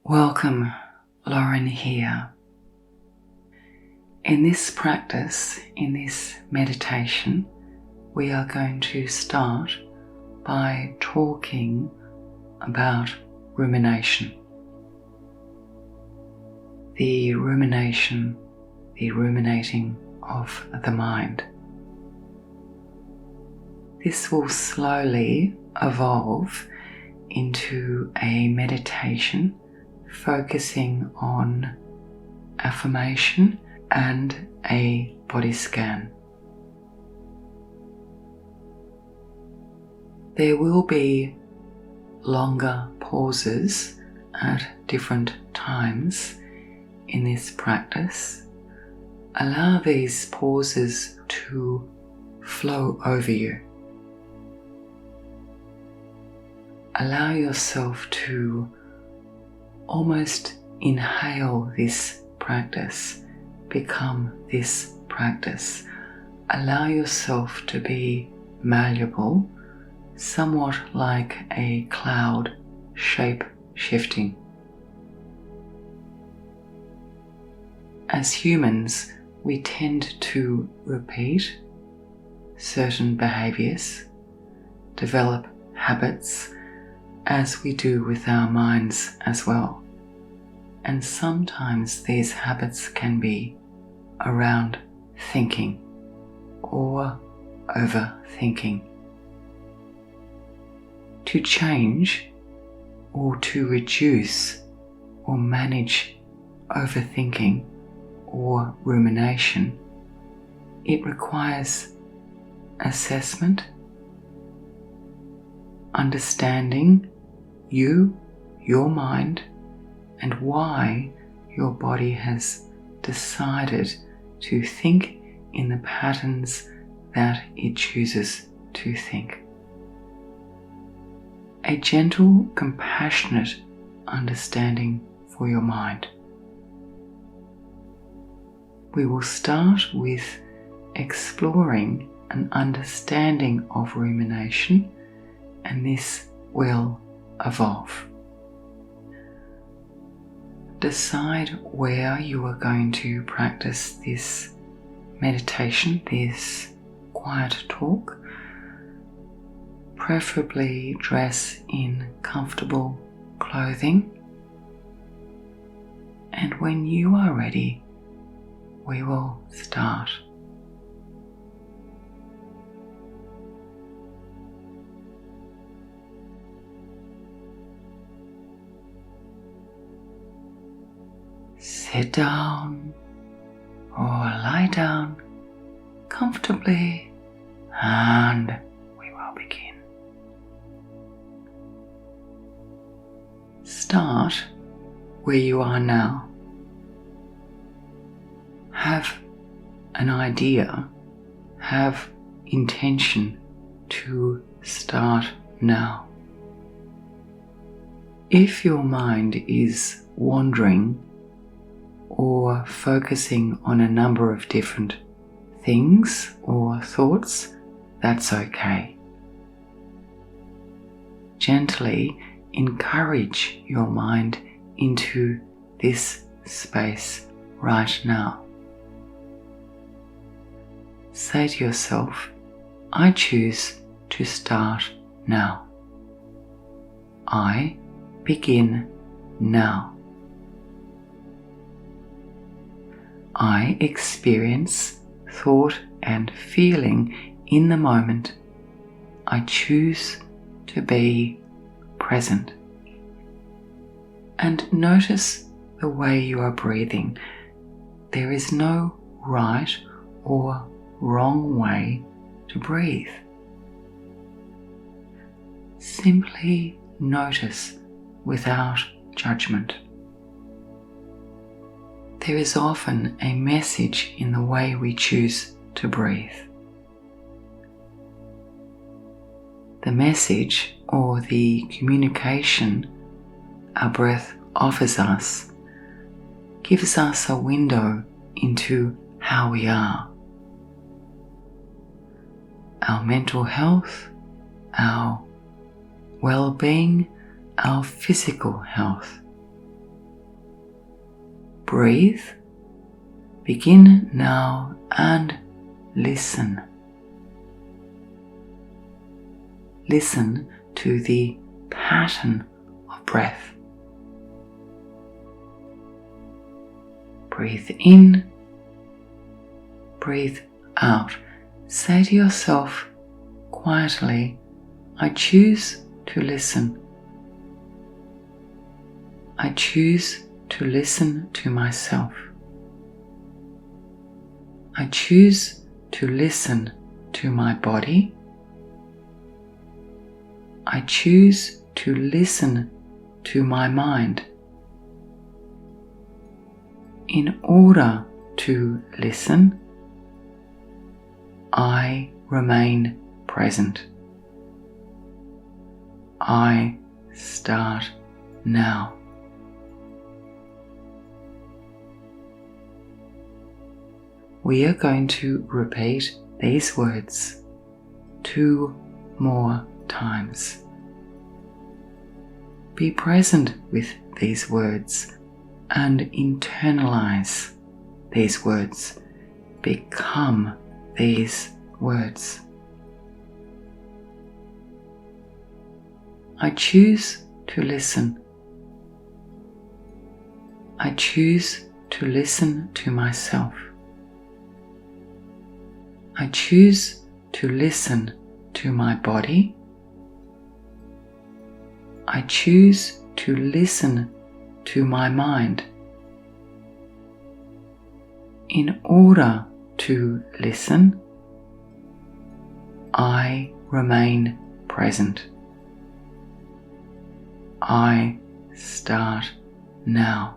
Welcome, Lauren here. In this practice, in this meditation, we are going to start by talking about rumination. The rumination, the ruminating of the mind. This will slowly evolve into a meditation focusing on affirmation and a body scan. There will be longer pauses at different times in this practice. Allow these pauses to flow over you. Allow yourself to almost inhale this practice, become this practice. Allow yourself to be malleable, somewhat like a cloud shape shifting. As humans, we tend to repeat certain behaviors, develop habits, as we do with our minds as well. And sometimes these habits can be around thinking or overthinking. To change or to reduce or manage overthinking or rumination, it requires assessment, understanding you, your mind, and why your body has decided to think in the patterns that it chooses to think. A gentle, compassionate understanding for your mind. We will start with exploring an understanding of rumination, and this will evolve. Decide where you are going to practice this meditation, this quiet talk. Preferably dress in comfortable clothing. And when you are ready, we will start. Sit down or lie down comfortably and we will begin. Start where you are now. Have an idea, have intention to start now. If your mind is wandering or focusing on a number of different things or thoughts, that's okay. Gently encourage your mind into this space right now. Say to yourself, I choose to start now. I begin now. I experience thought and feeling in the moment. I choose to be present. And notice the way you are breathing. There is no right or wrong way to breathe. Simply notice without judgment. There is often a message in the way we choose to breathe. The message or the communication our breath offers us gives us a window into how we are. Our mental health, our well-being, our physical health. breathe. Begin now and listen. Listen to the pattern of breath. Breathe in, breathe out. Say to yourself quietly, I choose to listen. I choose to listen to myself. I choose to listen to my body. I choose to listen to my mind. In order to listen, I remain present. I start now. We are going to repeat these words 2 more times. Be present with these words and internalize these words. Become these words. I choose to listen. I choose to listen to myself. I choose to listen to my body. I choose to listen to my mind. In order to listen, I remain present. I start now.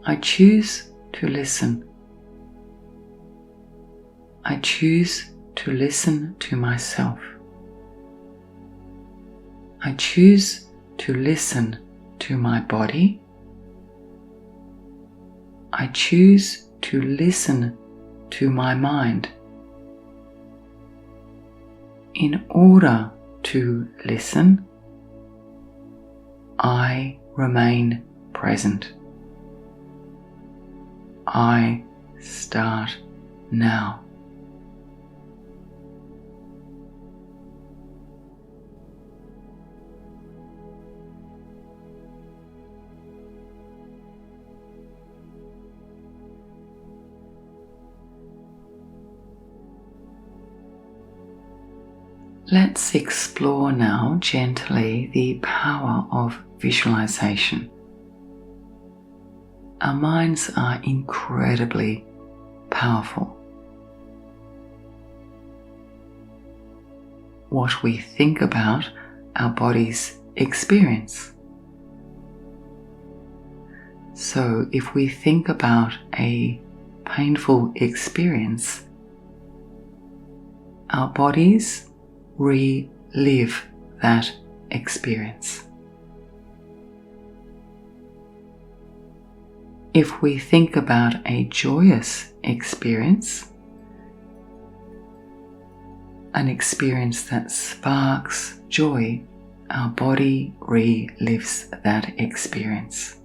I choose to listen. I choose to listen to myself. I choose to listen to my body. I choose to listen to my mind. In order to listen, I remain present. I start now. Let's explore now gently the power of visualization. Our minds are incredibly powerful. What we think about, our bodies experience. So if we think about a painful experience, our bodies relive that experience. If we think about a joyous experience, an experience that sparks joy, our body relives that experience.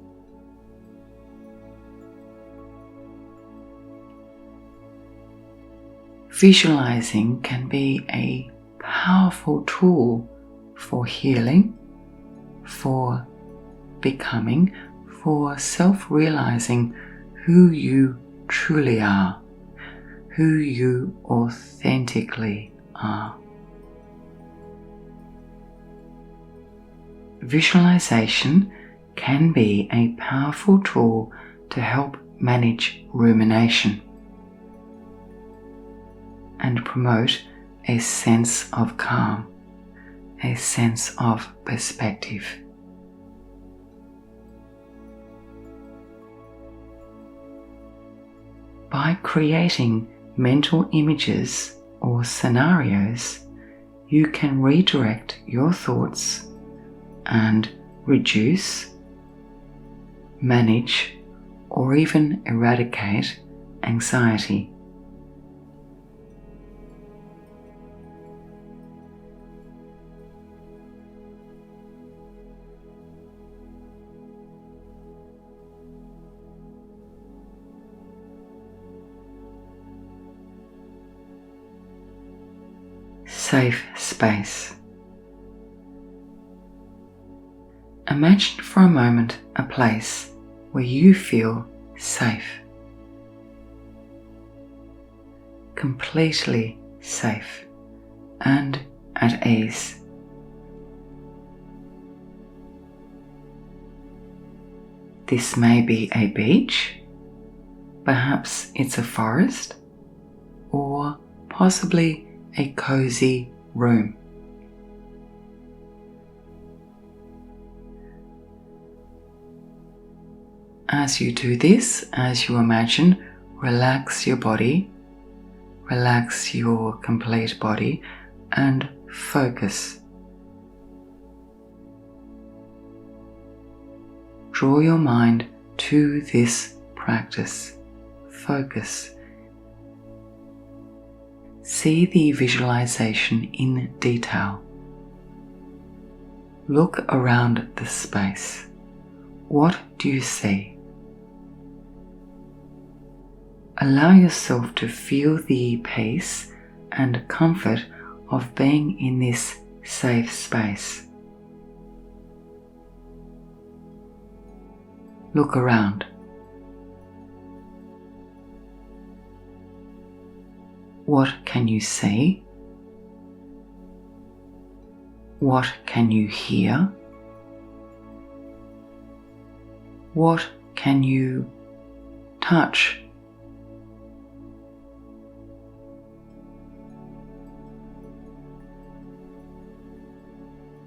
Visualizing can be a powerful tool for healing, for becoming, for self-realizing who you truly are, who you authentically are. Visualization can be a powerful tool to help manage rumination and promote a sense of calm, a sense of perspective. By creating mental images or scenarios, you can redirect your thoughts and reduce, manage, or even eradicate anxiety. safe space. Imagine for a moment a place where you feel safe, completely safe and at ease. This may be a beach, perhaps it's a forest, or possibly a cozy room. As you do this, as you imagine, relax your body, relax your complete body, and focus. Draw your mind to this practice. Focus. See the visualization in detail. Look around the space. What do you see? Allow yourself to feel the peace and comfort of being in this safe space. Look around. What can you see? What can you hear? What can you touch?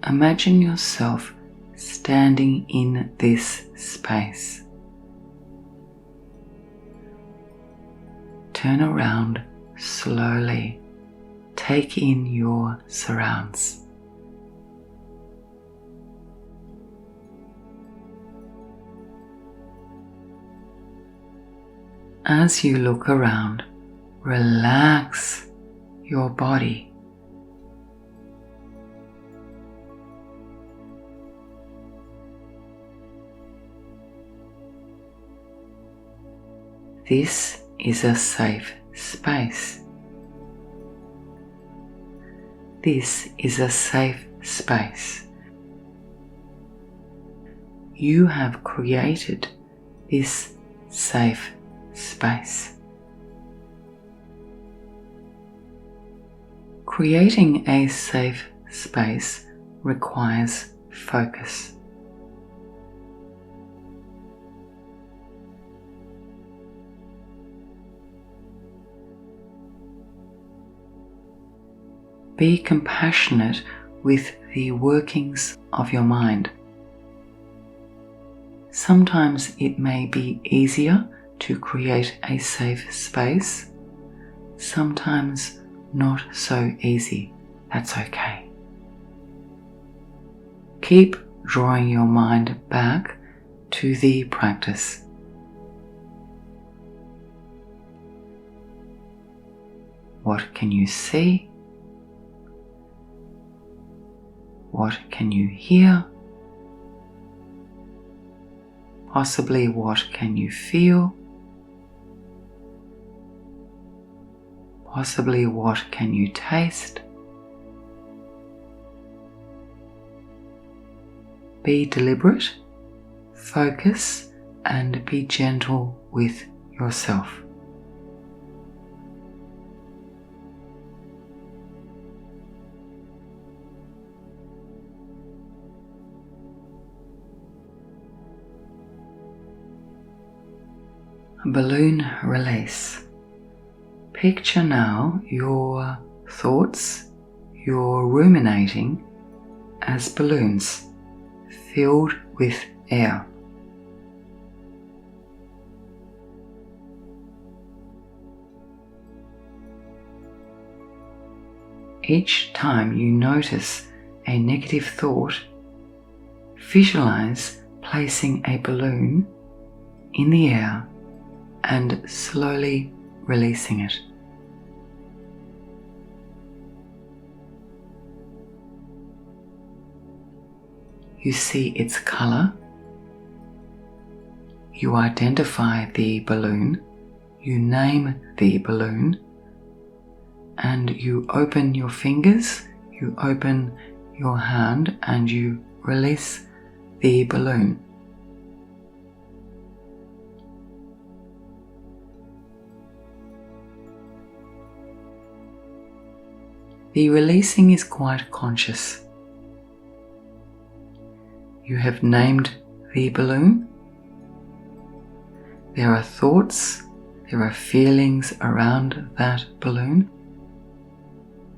Imagine yourself standing in this space. Turn around slowly. Take in your surrounds. As you look around, relax your body. This is a safe space. This is a safe space. You have created this safe space. Creating a safe space requires focus. Be compassionate with the workings of your mind. Sometimes it may be easier to create a safe space, sometimes not so easy. That's okay. Keep drawing your mind back to the practice. What can you see? What can you hear? Possibly what can you feel? Possibly what can you taste? Be deliberate, focus, and be gentle with yourself. Balloon release. Picture now your thoughts, your ruminating, as balloons filled with air. Each time you notice a negative thought, visualize placing a balloon in the air and slowly releasing it. You see its color. You identify the balloon. You name the balloon. and you open your fingers, you open your hand and you release the balloon. The releasing is quite conscious. You have named the balloon. There are thoughts, there are feelings around that balloon,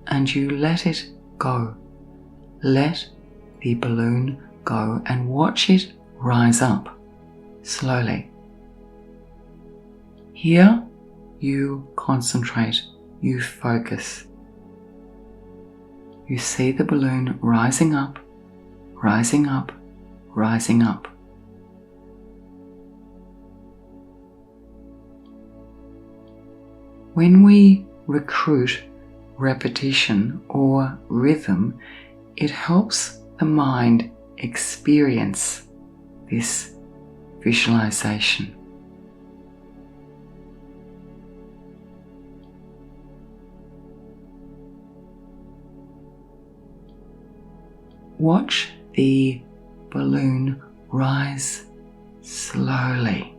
and you let it go. Let the balloon go and watch it rise up slowly. Here you concentrate, you focus. You see the balloon rising up, rising up, rising up. When we recruit repetition or rhythm, it helps the mind experience this visualization. Watch the balloon rise slowly.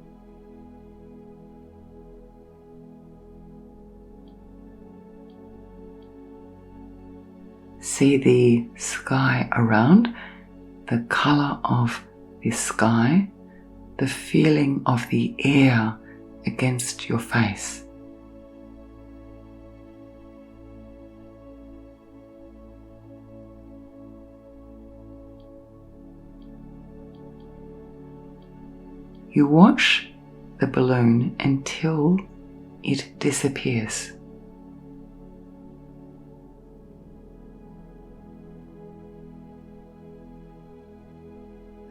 See the sky around, the color of the sky, the feeling of the air against your face. You watch the balloon until it disappears.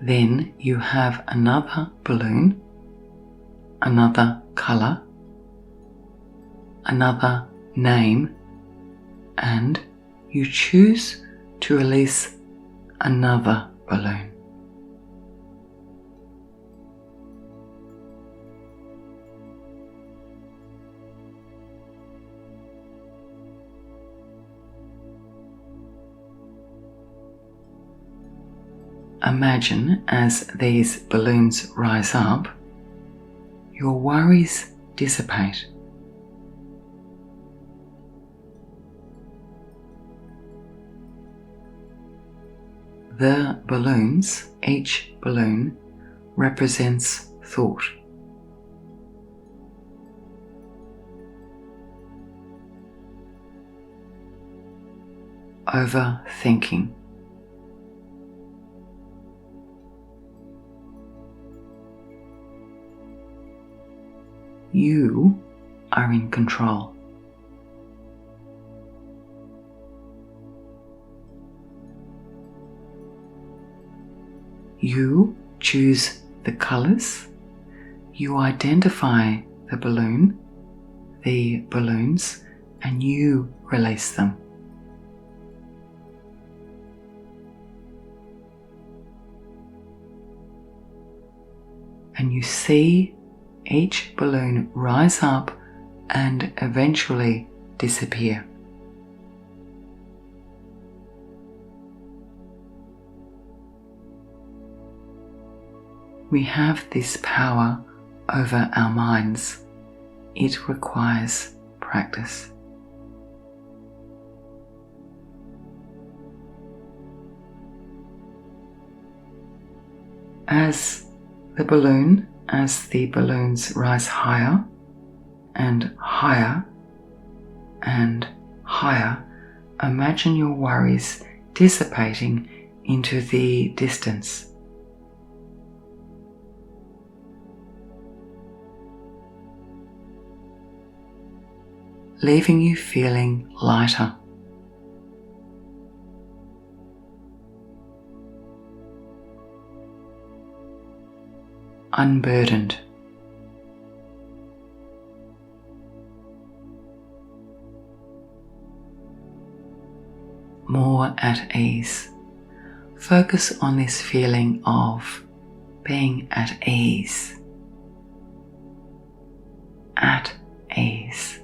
Then you have another balloon, another color, another name, and you choose to release another balloon. Imagine as these balloons rise up, your worries dissipate. The balloons, each balloon, represents thought. Overthinking. You are in control. You choose the colors, you identify the balloon, the balloons, and you release them. And you see each balloon rise up and eventually disappear. We have this power over our minds. It requires practice. As the balloons rise higher and higher and higher, imagine your worries dissipating into the distance. Leaving you feeling lighter. Unburdened. More at ease. Focus on this feeling of being at ease. At ease.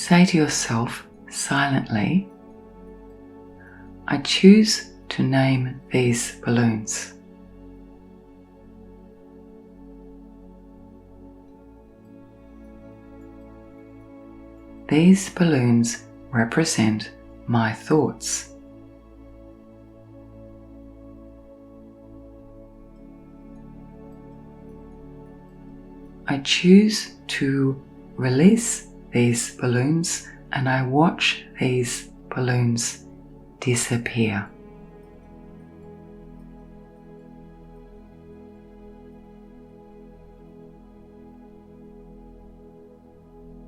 say to yourself silently, I choose to name these balloons. These balloons represent my thoughts. I choose to release these balloons and I watch these balloons disappear.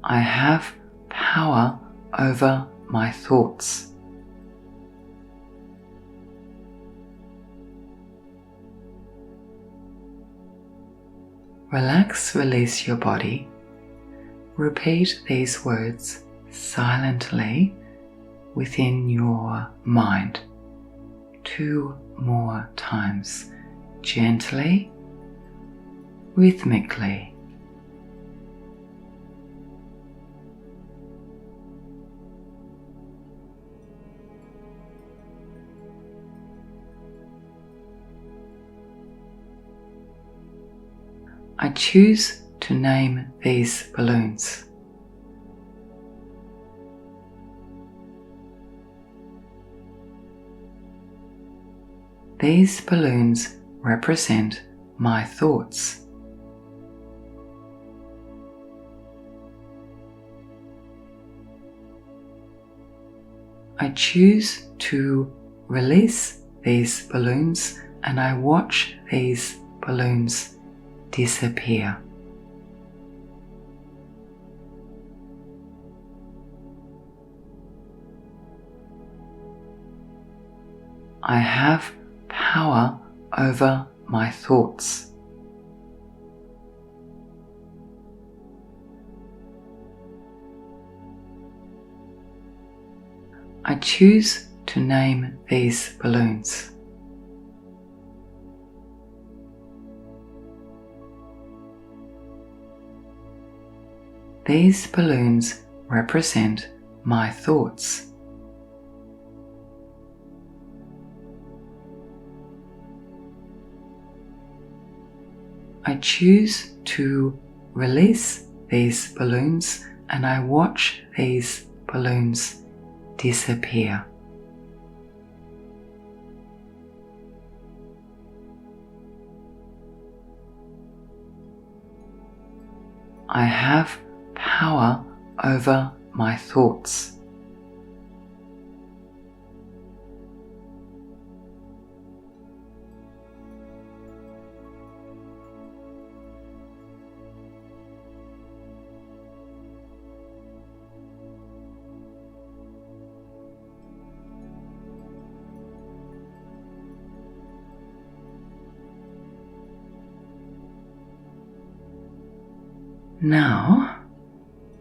I have power over my thoughts. Relax, release your body. Repeat these words silently within your mind 2 more times, gently, rhythmically. I choose to name these balloons. These balloons represent my thoughts. I choose to release these balloons and I watch these balloons disappear. I have power over my thoughts. I choose to name these balloons. These balloons represent my thoughts. I choose to release these balloons and I watch these balloons disappear. I have power over my thoughts.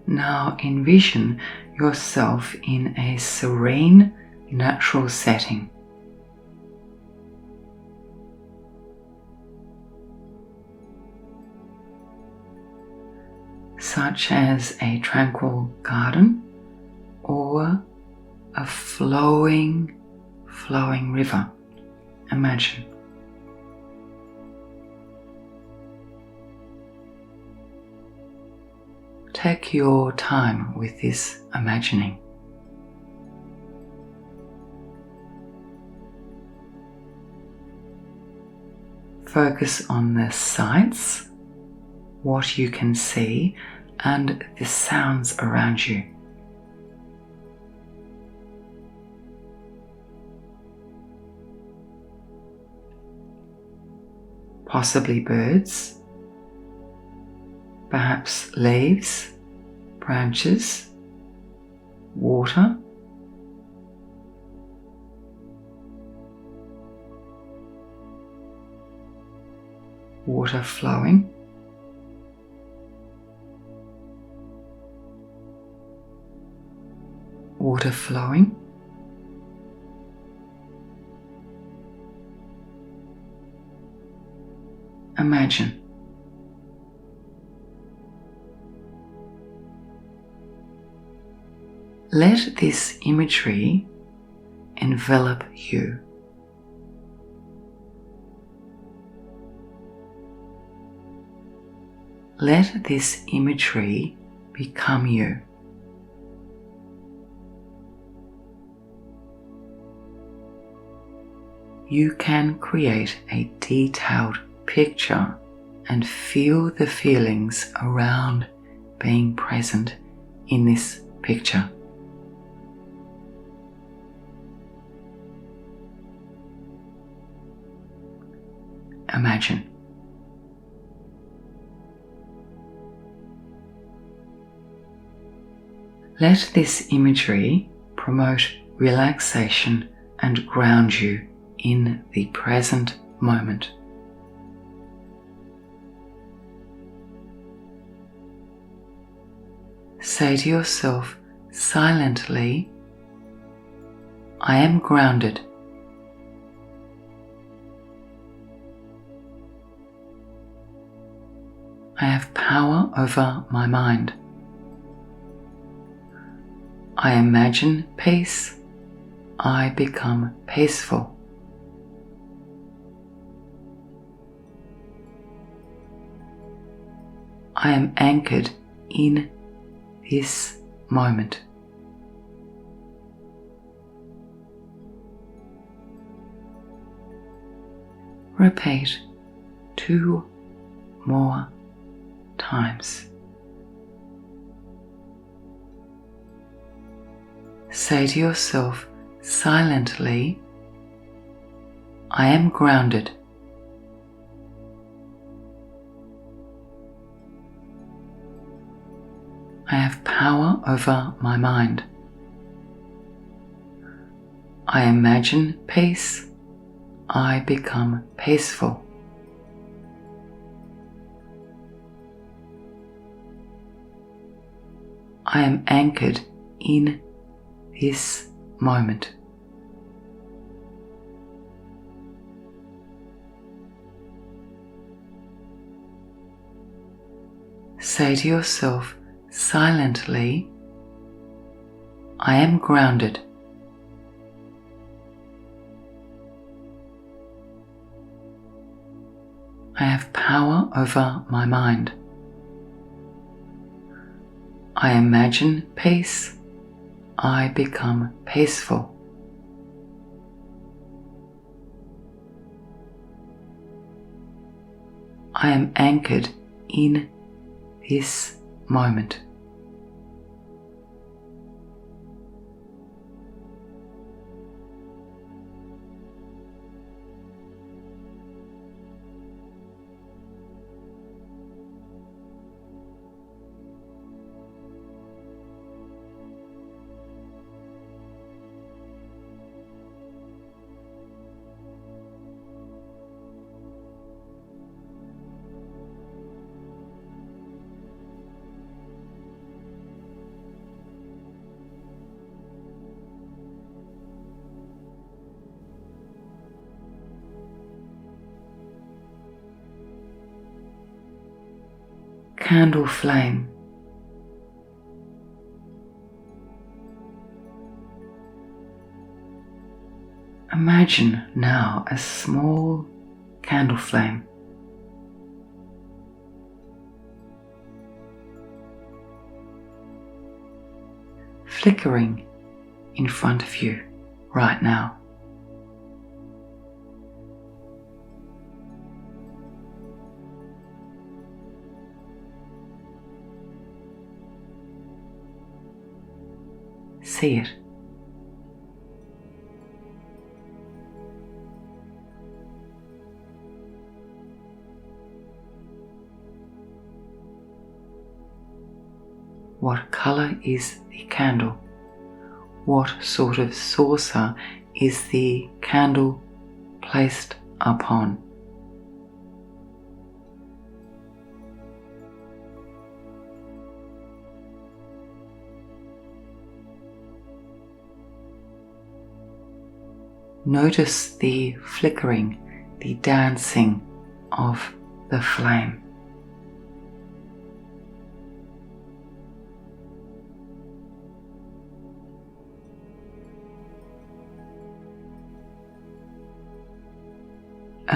Now envision yourself in a serene, natural setting. Such as a tranquil garden or a flowing river. Imagine. Take your time with this imagining. Focus on the sights, what you can see, and the sounds around you. Possibly birds, perhaps leaves, branches, water, water flowing, water flowing, imagine. Let this imagery envelop you. Let this imagery become you. You can create a detailed picture and feel the feelings around being present in this picture. Imagine. Let this imagery promote relaxation and ground you in the present moment. Say to yourself silently, I am grounded. I have power over my mind. I imagine peace. I become peaceful. I am anchored in this moment. Repeat 2 more times. Say to yourself silently, I am grounded. I have power over my mind. I imagine peace. I become peaceful. I am anchored in this moment. Say to yourself silently, I am grounded. I have power over my mind. I imagine peace. I become peaceful. I am anchored in this moment. Candle flame. Imagine now a small candle flame. Flickering in front of you right now. See it. What color is the candle? What sort of saucer is the candle placed upon? Notice the flickering, the dancing of the flame.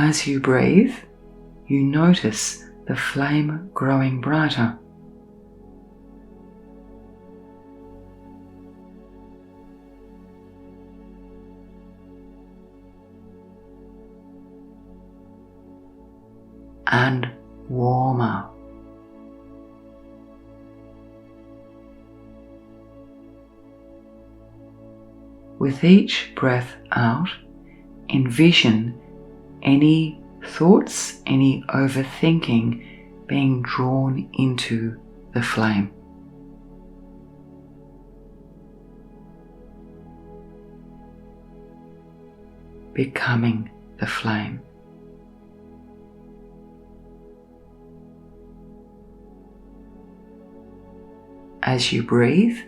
As you breathe, you notice the flame growing brighter. And warmer. With each breath out, envision any thoughts, any overthinking being drawn into the flame. Becoming the flame. As you breathe,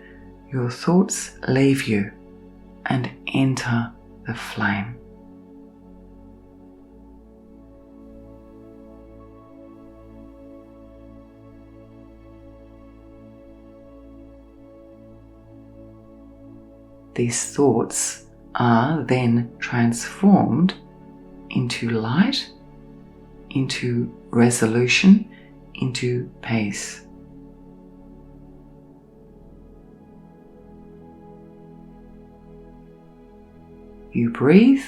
your thoughts leave you and enter the flame. These thoughts are then transformed into light, into resolution, into peace. You breathe,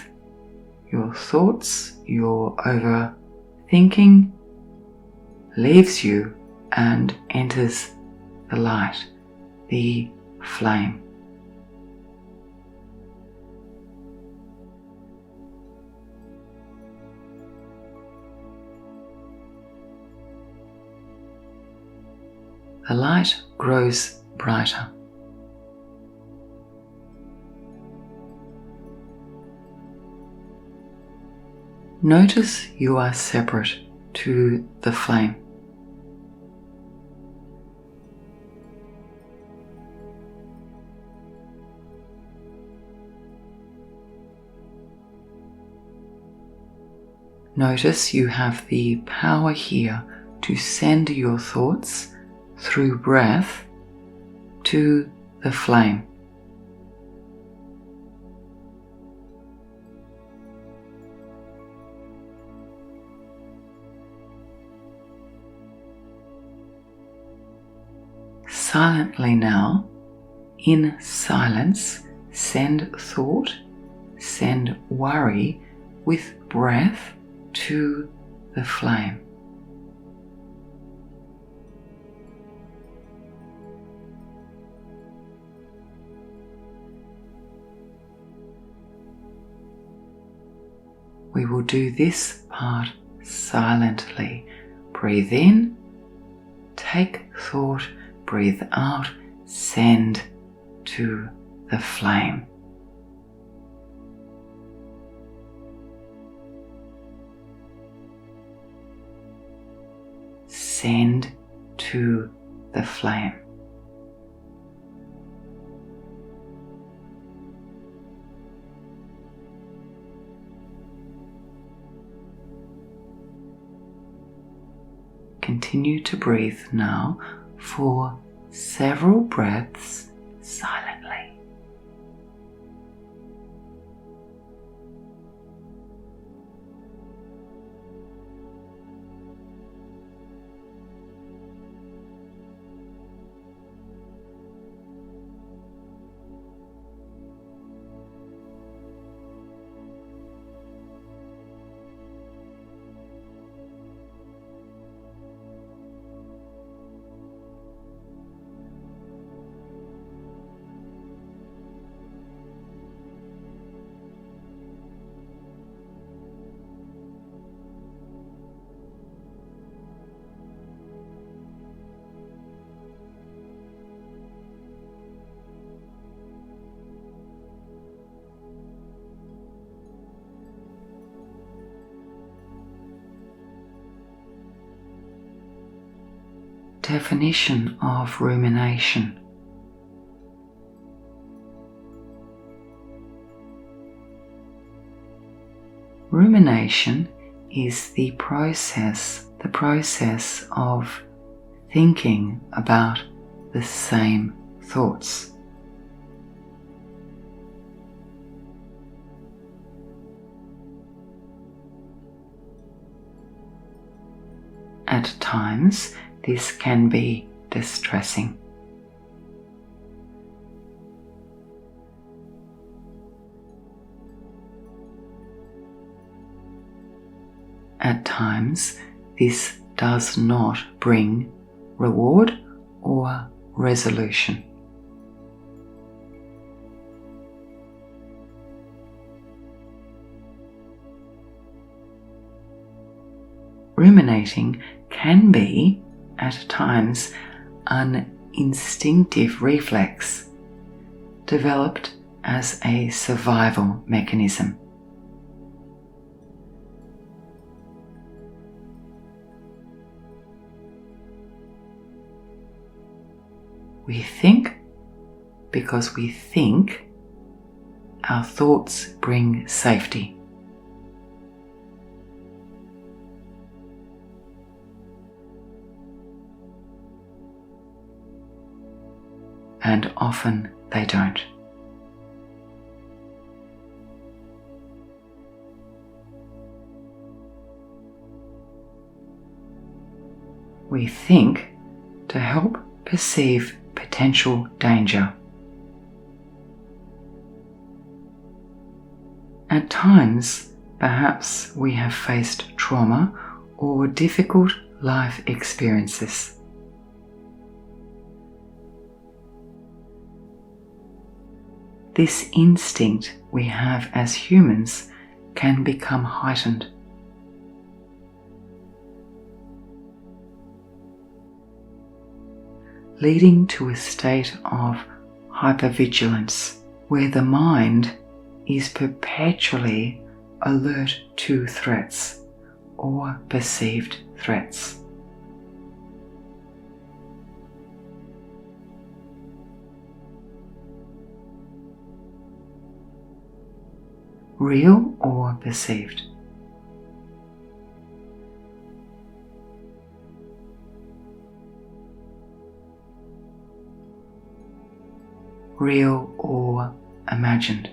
your thoughts, your overthinking leaves you and enters the light, the flame. The light grows brighter. Notice you are separate to the flame. Notice you have the power here to send your thoughts through breath to the flame. Silently now, in silence, send thought, send worry with breath to the flame. We will do this part silently. Breathe in, take thought, breathe out, send to the flame. Send to the flame. Continue to breathe now for several breaths silently. Definition of rumination. Rumination is the process of thinking about the same thoughts. at times this can be distressing. At times, this does not bring reward or resolution. Ruminating can be, at times, an instinctive reflex developed as a survival mechanism. We think because we think our thoughts bring safety. And often they don't. We think to help perceive potential danger. At times, perhaps we have faced trauma or difficult life experiences. This instinct we have as humans can become heightened. Leading to a state of hypervigilance where the mind is perpetually alert to threats or perceived threats. Real or perceived? Real or imagined?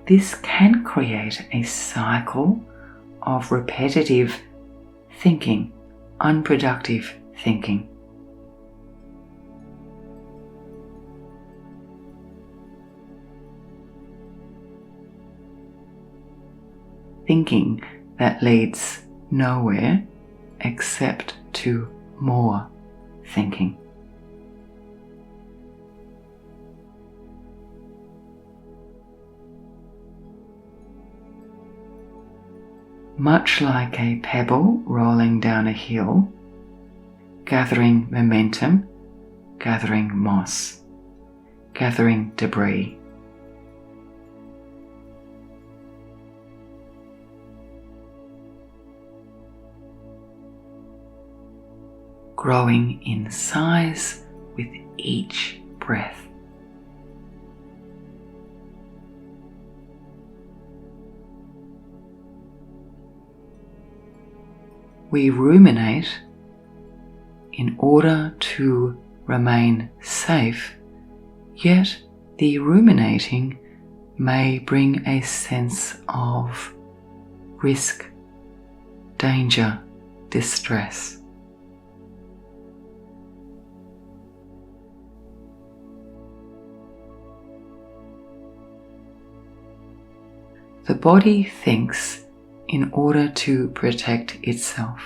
This can create a cycle of repetitive thinking, unproductive thinking. Thinking that leads nowhere except to more thinking. Much like a pebble rolling down a hill, gathering momentum, gathering moss, gathering debris. Growing in size with each breath. We ruminate in order to remain safe, yet the ruminating may bring a sense of risk, danger, distress. The body thinks in order to protect itself.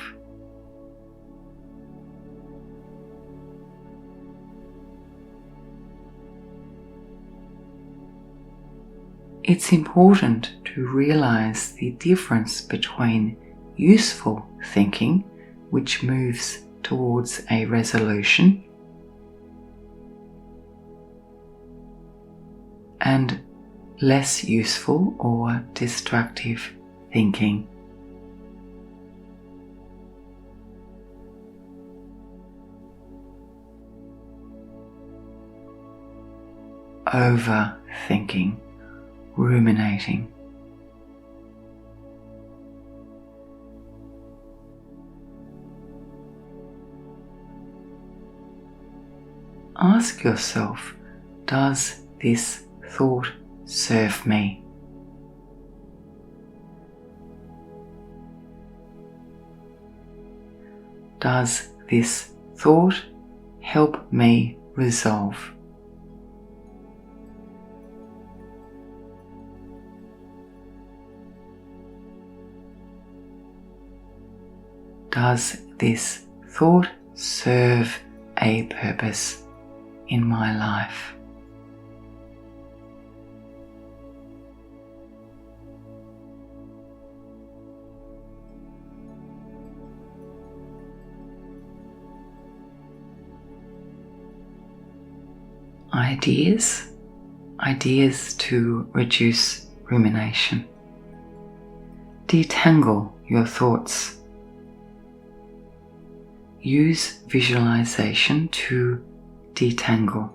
It's important to realize the difference between useful thinking, which moves towards a resolution, and less useful or destructive thinking. Overthinking, ruminating. Ask yourself, does this thought serve me? Does this thought help me resolve? Does this thought serve a purpose in my life? Ideas to reduce rumination. Detangle your thoughts. Use visualisation to detangle.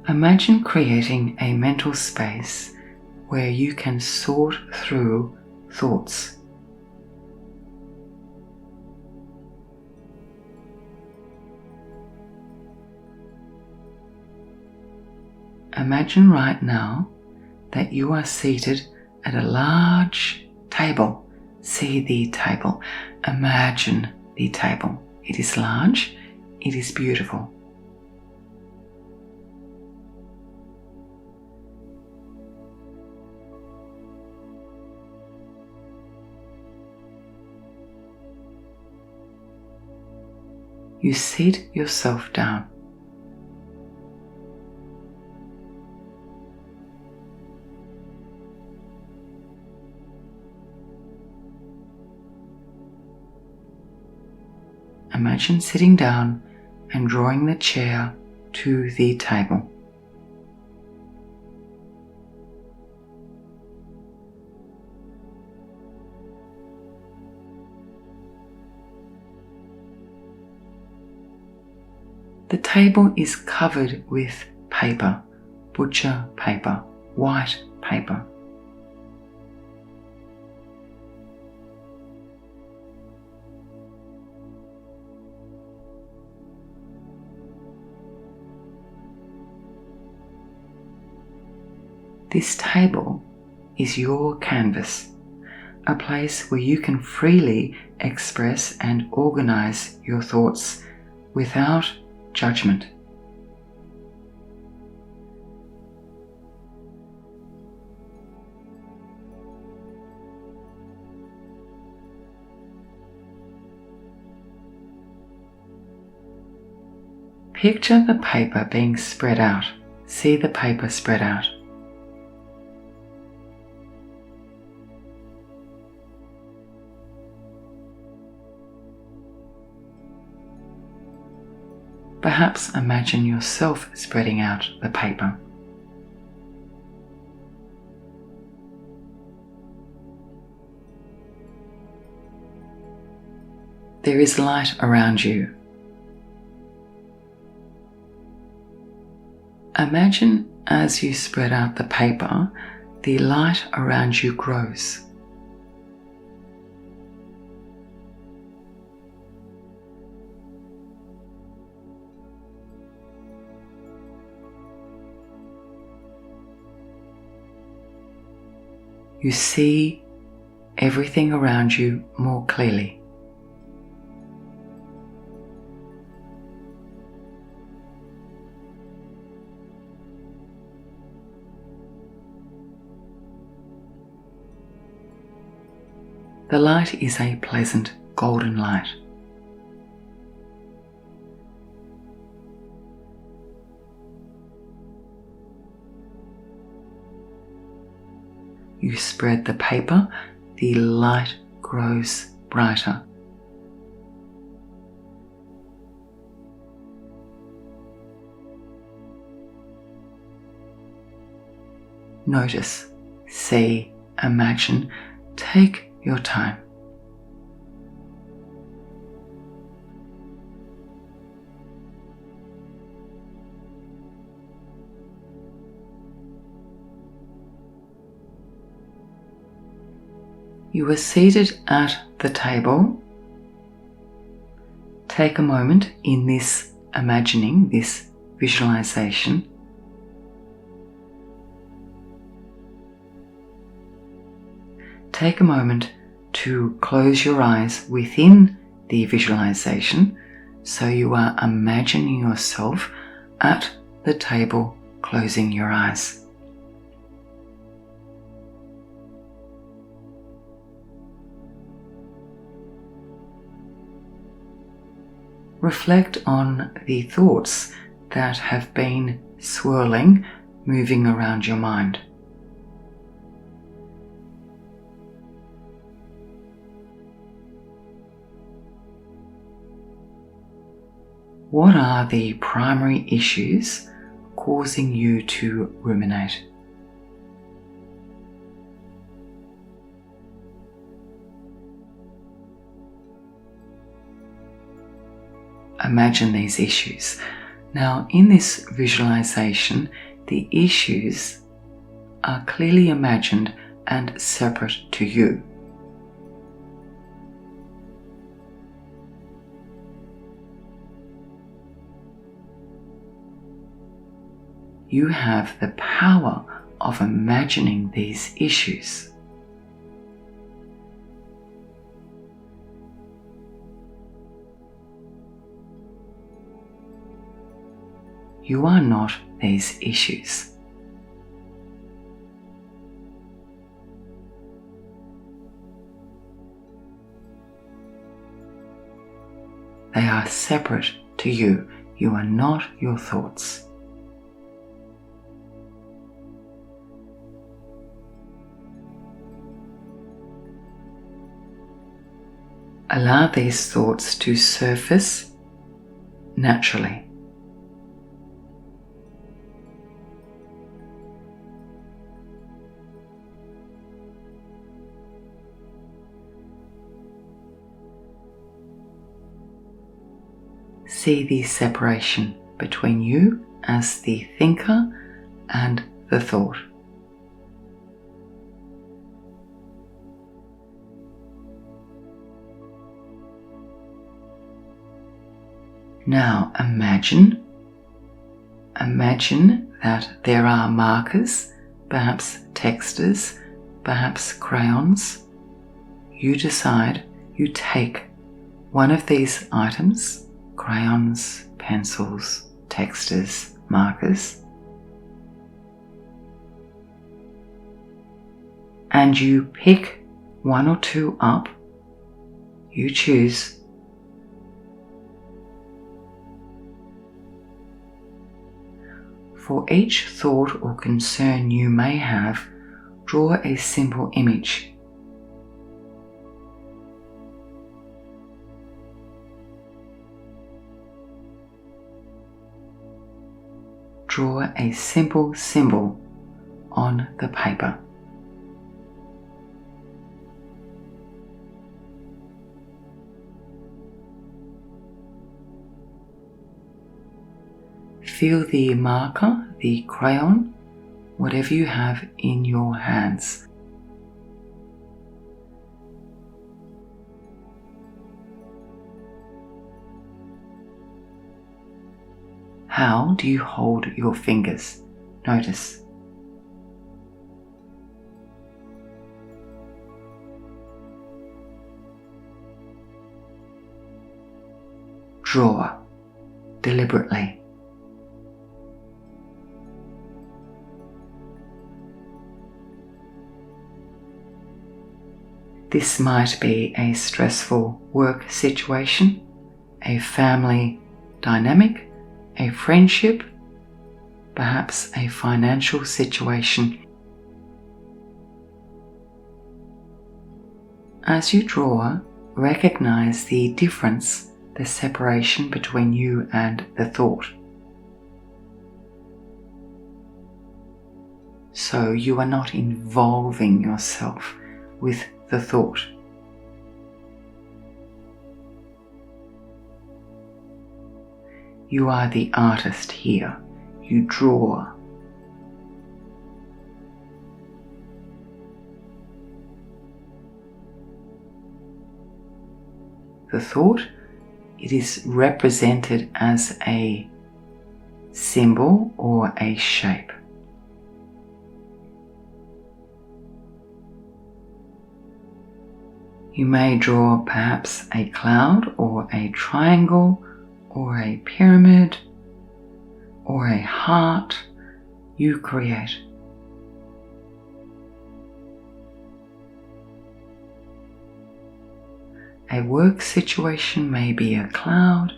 Imagine creating a mental space where you can sort through thoughts. Imagine right now that you are seated at a large table. See the table. Imagine the table. It is large. It is beautiful. You sit yourself down. Imagine sitting down and drawing the chair to the table. The table is covered with paper, butcher paper, white paper. This table is your canvas, a place where you can freely express and organize your thoughts without judgment. Picture the paper being spread out. See the paper spread out. Perhaps imagine yourself spreading out the paper. There is light around you. Imagine as you spread out the paper, the light around you grows. You see everything around you more clearly. The light is a pleasant golden light. You spread the paper, the light grows brighter. Notice, see, imagine, take your time. You are seated at the table. Take a moment in this imagining, this visualization. Take a moment to close your eyes within the visualization, so you are imagining yourself at the table, closing your eyes. Reflect on the thoughts that have been swirling, moving around your mind. What are the primary issues causing you to ruminate? Imagine these issues. Now, in this visualization, the issues are clearly imagined and separate to you. You have the power of imagining these issues. You are not these issues. They are separate to you. You are not your thoughts. Allow these thoughts to surface naturally. See the separation between you as the thinker and the thought. Now imagine that there are markers, perhaps textures, perhaps crayons. You decide, you take one of these items, crayons, pencils, textures, markers, and you pick one or two up. You choose. For each thought or concern you may have, draw a simple image. Draw a simple symbol on the paper. Feel the marker, the crayon, whatever you have in your hands. How do you hold your fingers? Notice. Draw deliberately. This might be a stressful work situation, a family dynamic, a friendship, perhaps a financial situation. As you draw, recognize the difference, the separation between you and the thought. So you are not involving yourself with the thought. You are the artist here. You draw. the thought, it is represented as a symbol or a shape. You may draw perhaps a cloud or a triangle or a pyramid or a heart. You create. A work situation may be a cloud,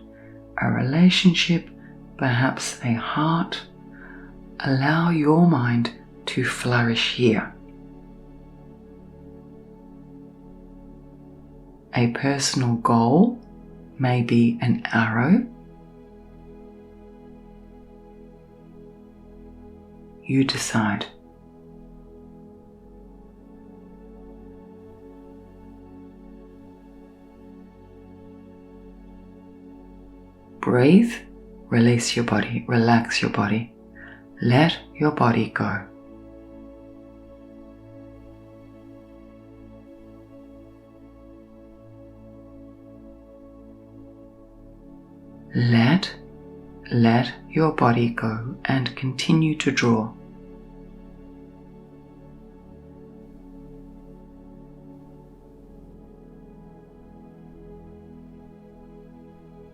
a relationship, perhaps a heart. Allow your mind to flourish here. A personal goal may be an arrow. You decide. Breathe, release your body, relax your body. Let your body go. Let your body go and continue to draw.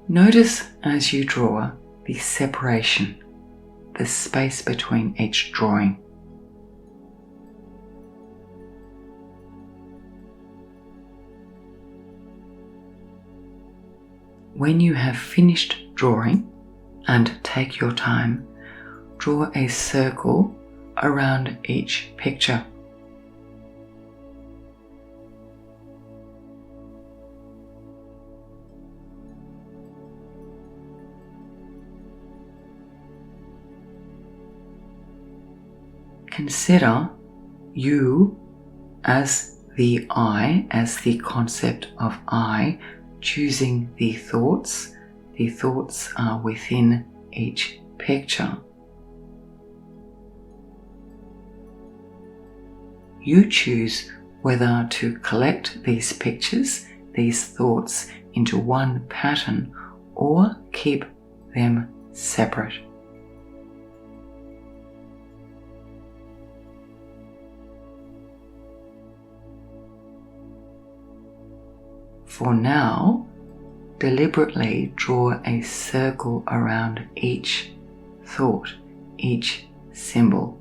Notice as you draw the separation, the space between each drawing. When you have finished drawing, and take your time, draw a circle around each picture. Consider you as the I, as the concept of I, choosing the thoughts. The thoughts are within each picture. You choose whether to collect these pictures, these thoughts, into one pattern or keep them separate. For now, deliberately draw a circle around each thought, each symbol.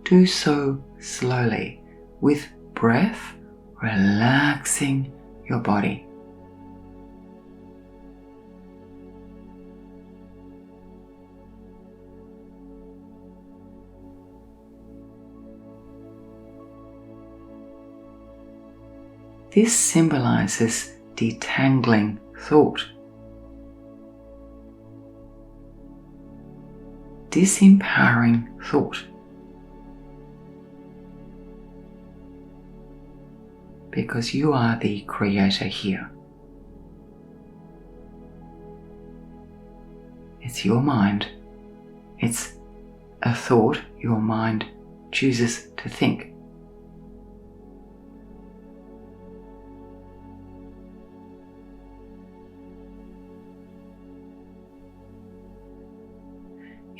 Do so slowly, with breath, relaxing your body. This symbolizes detangling thought, disempowering thought, because you are the creator here. It's your mind. It's a thought your mind chooses to think.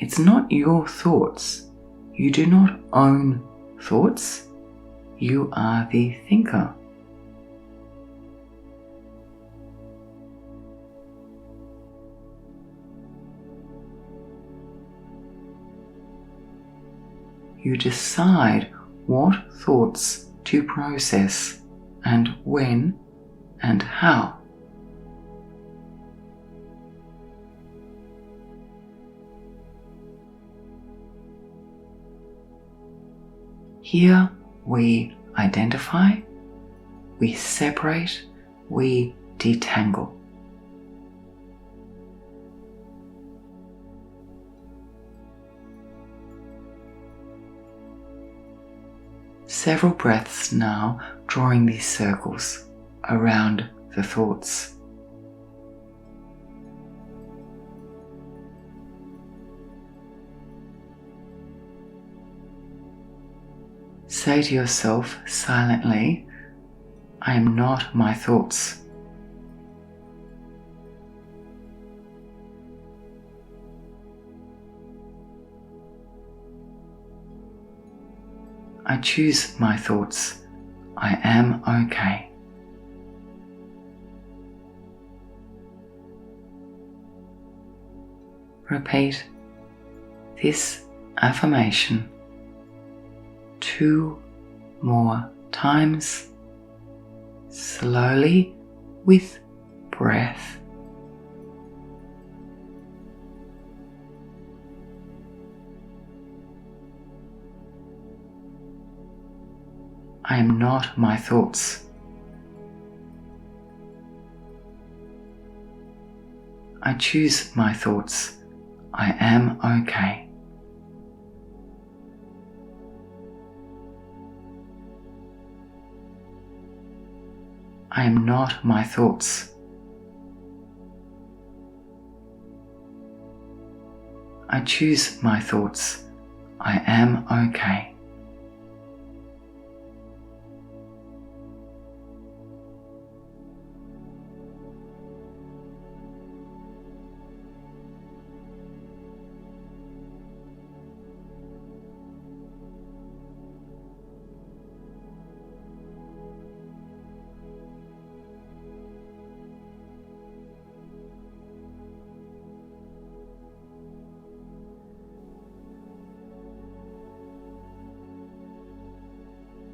It's not your thoughts. You do not own thoughts. You are the thinker. You decide what thoughts to process and when and how. Here we identify, we separate, we detangle. Several breaths now, drawing these circles around the thoughts. Say to yourself silently, I am not my thoughts. I choose my thoughts. I am okay. Repeat this affirmation 2 more times, slowly with breath. I am not my thoughts. I choose my thoughts. I am okay. I am not my thoughts. I choose my thoughts. I am okay.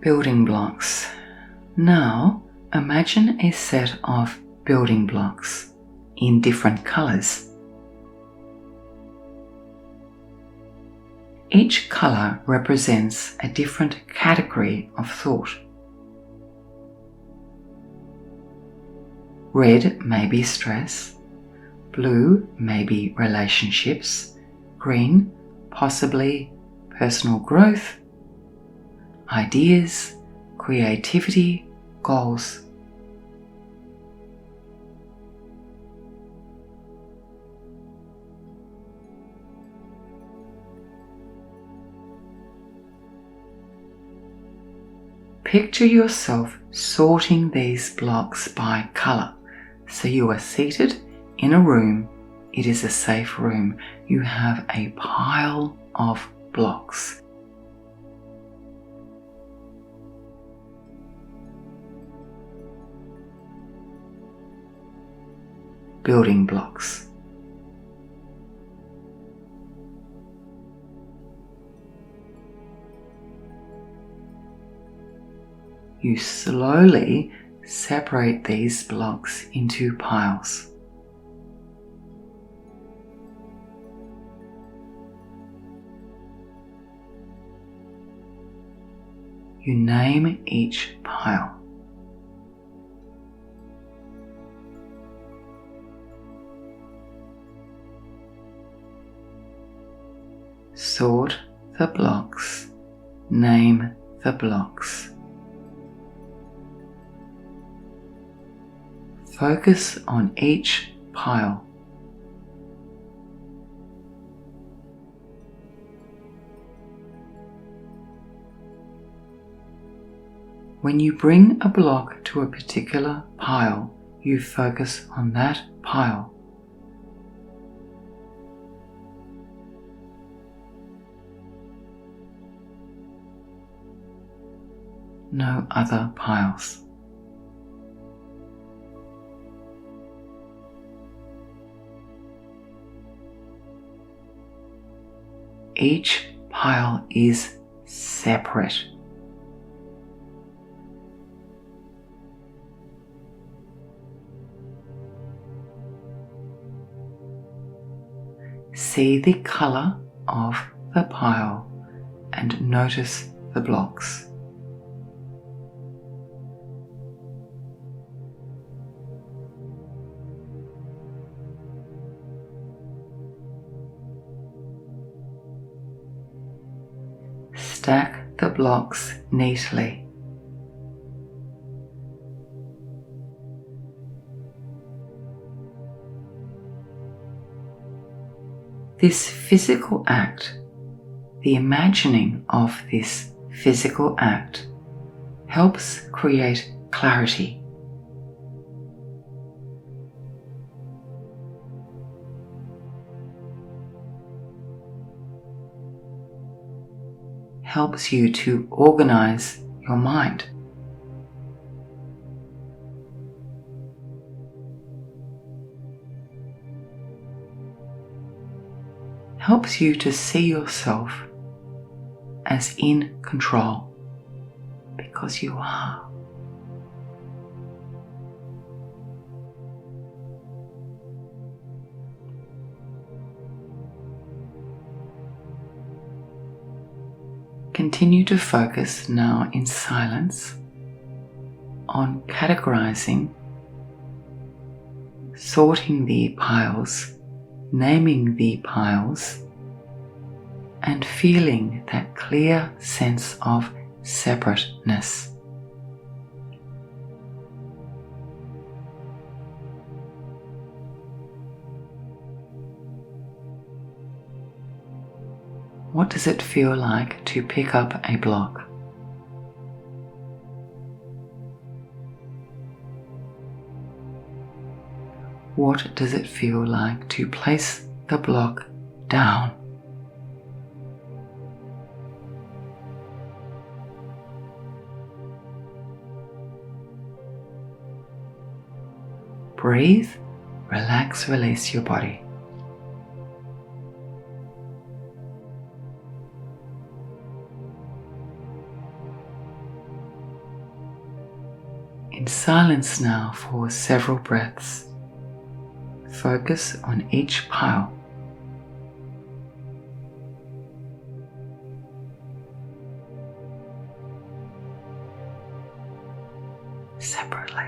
Building blocks. Now imagine a set of building blocks in different colors. Each color represents a different category of thought. Red may be stress, blue may be relationships, green possibly personal growth, ideas, creativity, goals. Picture yourself sorting these blocks by color. So you are seated in a room. It is a safe room. You have a pile of blocks. Building blocks. You slowly separate these blocks into piles. You name each pile. Sort the blocks. Name the blocks. Focus on each pile. When you bring a block to a particular pile, you focus on that pile. No other piles. Each pile is separate. See the color of the pile and notice the blocks. Stack the blocks neatly. This physical act, the imagining of this physical act helps create clarity. Helps you to organize your mind. Helps you to see yourself as in control, because you are. Continue to focus now in silence on categorizing, sorting the piles, naming the piles, and feeling that clear sense of separateness. What does it feel like to pick up a block? What does it feel like to place the block down? Breathe, relax, release your body. In silence now for several breaths, focus on each pile. Separately.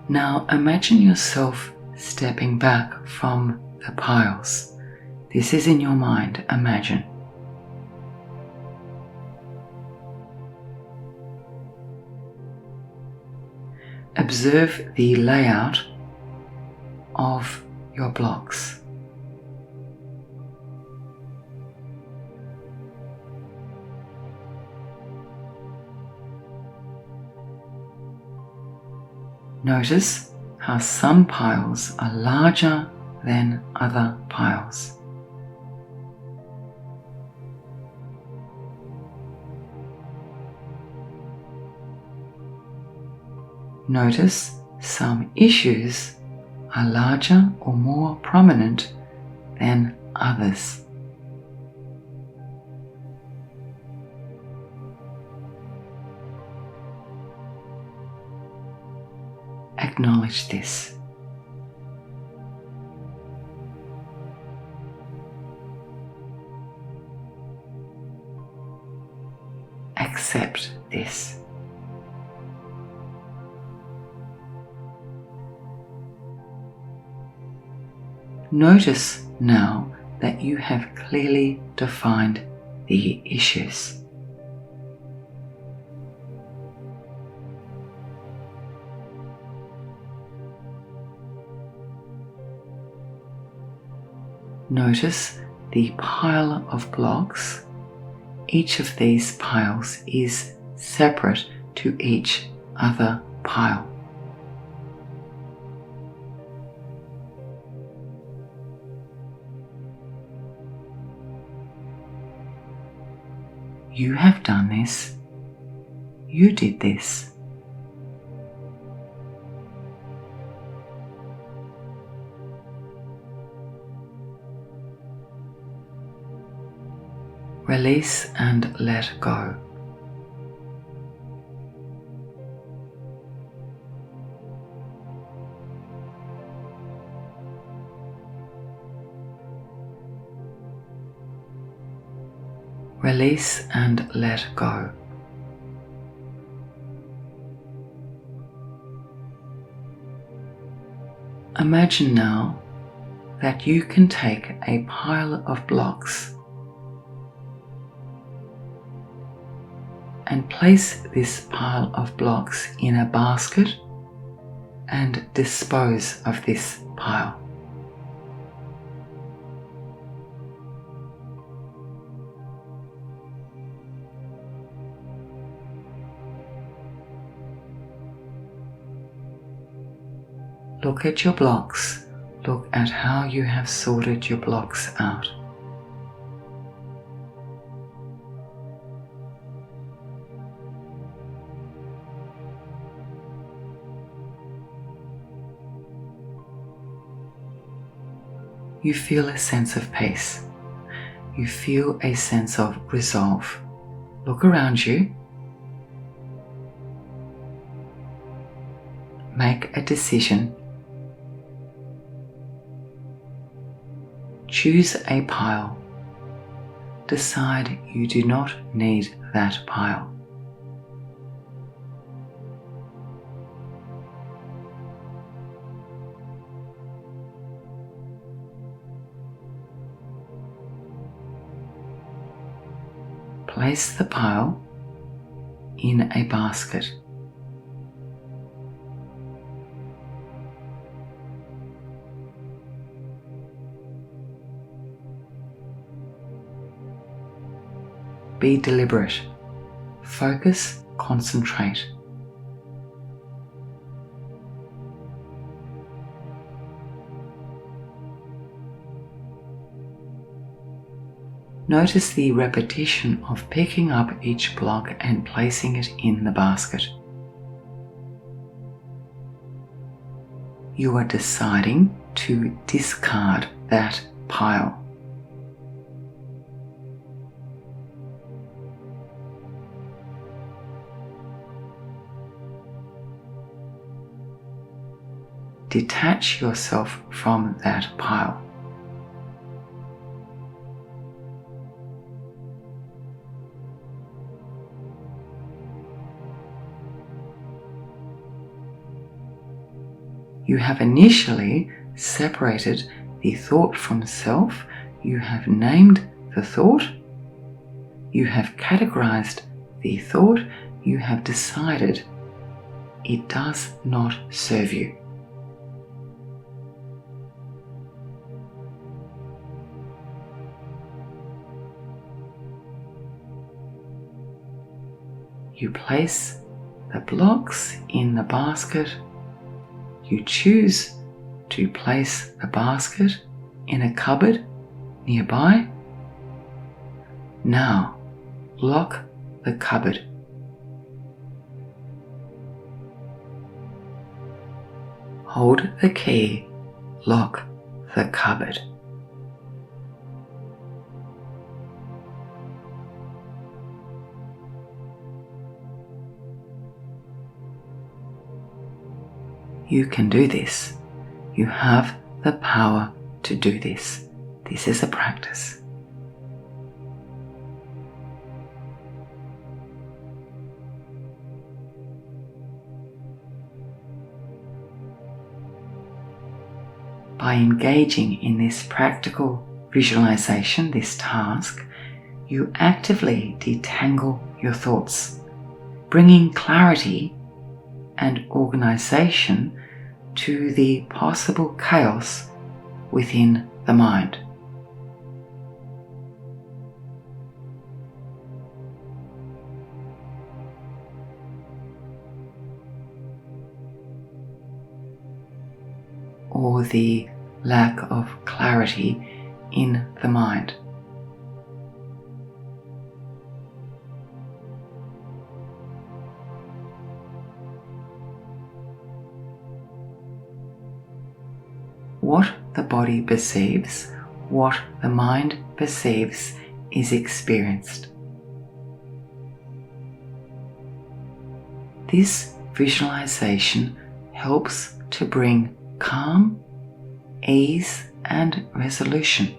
Now imagine yourself stepping back from the piles. This is in your mind, imagine. Observe the layout of your blocks. Notice how some piles are larger than other piles. Notice some issues are larger or more prominent than others. Acknowledge this. Accept this. Notice now that you have clearly defined the issues. Notice the pile of blocks. Each of these piles is separate to each other pile. You have done this. You did this. Release and let go. Release and let go. Imagine now that you can take a pile of blocks and place this pile of blocks in a basket and dispose of this pile. Look at your blocks. Look at how you have sorted your blocks out. You feel a sense of peace. You feel a sense of resolve. Look around you. Make a decision. Choose a pile. Decide you do not need that pile. Place the pile in a basket. Be deliberate. Focus, concentrate. Notice the repetition of picking up each block and placing it in the basket. You are deciding to discard that pile. Detach yourself from that pile. You have initially separated the thought from self. You have named the thought. You have categorized the thought. You have decided it does not serve you. You place the blocks in the basket. You choose to place the basket in a cupboard nearby. Now, lock the cupboard. Hold the key, lock the cupboard. You can do this. You have the power to do this. This is a practice. By engaging in this practical visualization, this task, you actively detangle your thoughts, bringing clarity and organization to the possible chaos within the mind. Or the lack of clarity in the mind. What the body perceives, what the mind perceives, is experienced. This visualization helps to bring calm, ease, and resolution.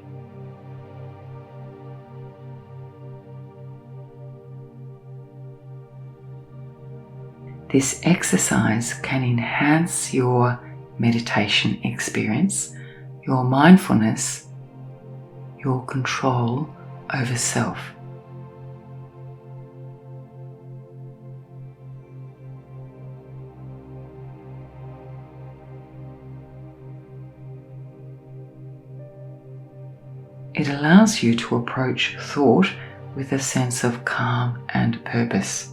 This exercise can enhance your meditation experience, your mindfulness, your control over self. It allows you to approach thought with a sense of calm and purpose.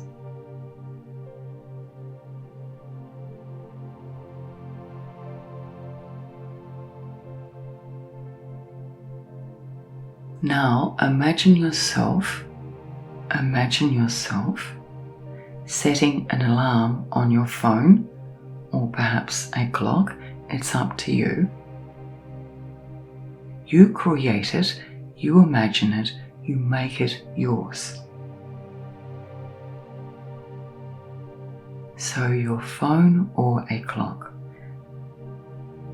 Now imagine yourself setting an alarm on your phone, or perhaps a clock. It's up to you. You create it, you imagine it, you make it yours. So your phone or a clock,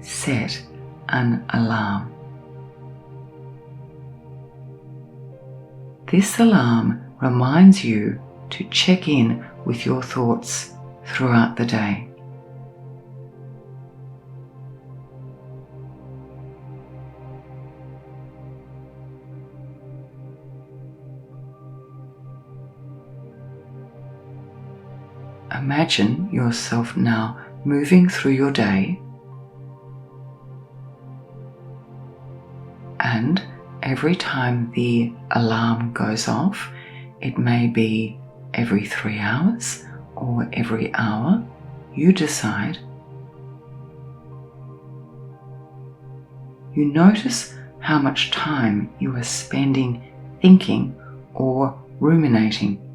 set an alarm. This alarm reminds you to check in with your thoughts throughout the day. Imagine yourself now moving through your day, and every time the alarm goes off, it may be every 3 hours or every hour, you decide. You notice how much time you are spending thinking or ruminating.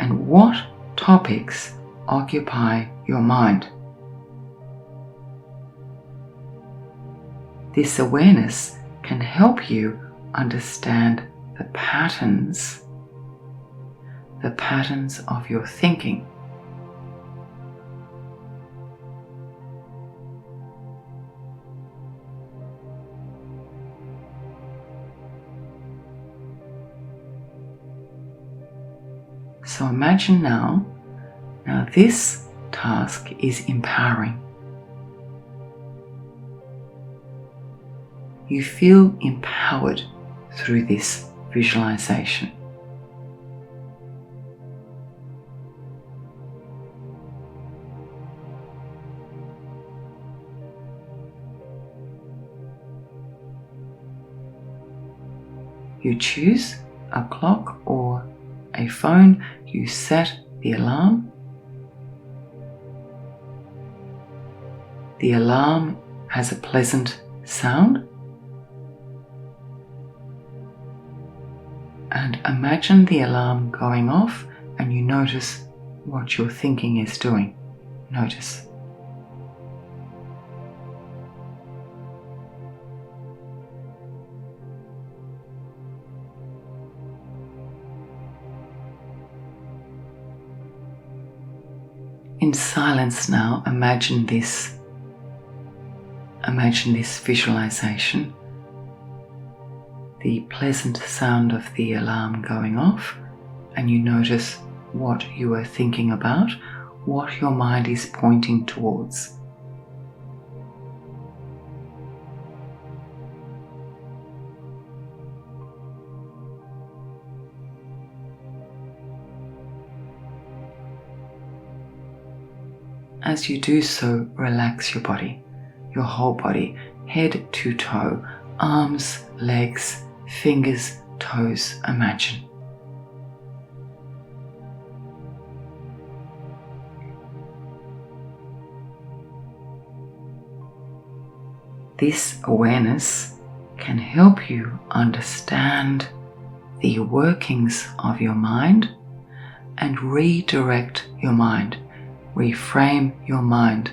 And what topics occupy your mind. This awareness can help you understand the patterns of your thinking. So imagine now this task is empowering. You feel empowered through this visualization. You choose a clock or a phone, you set the alarm. The alarm has a pleasant sound. And imagine the alarm going off and you notice what your thinking is doing. Notice. In silence now, imagine this visualization. The pleasant sound of the alarm going off, and you notice what you are thinking about, what your mind is pointing towards. As you do so, relax your body, your whole body, head to toe, arms, legs, fingers, toes, imagine. This awareness can help you understand the workings of your mind and redirect your mind, reframe your mind,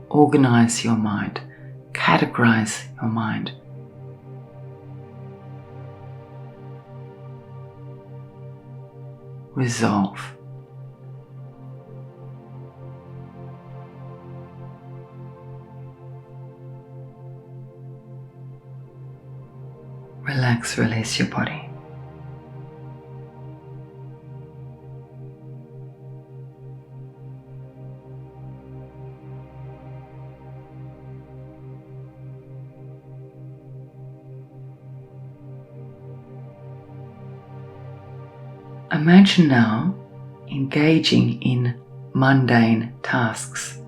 organize your mind, categorize your mind. Resolve. Relax, release your body. Imagine now engaging in mundane tasks.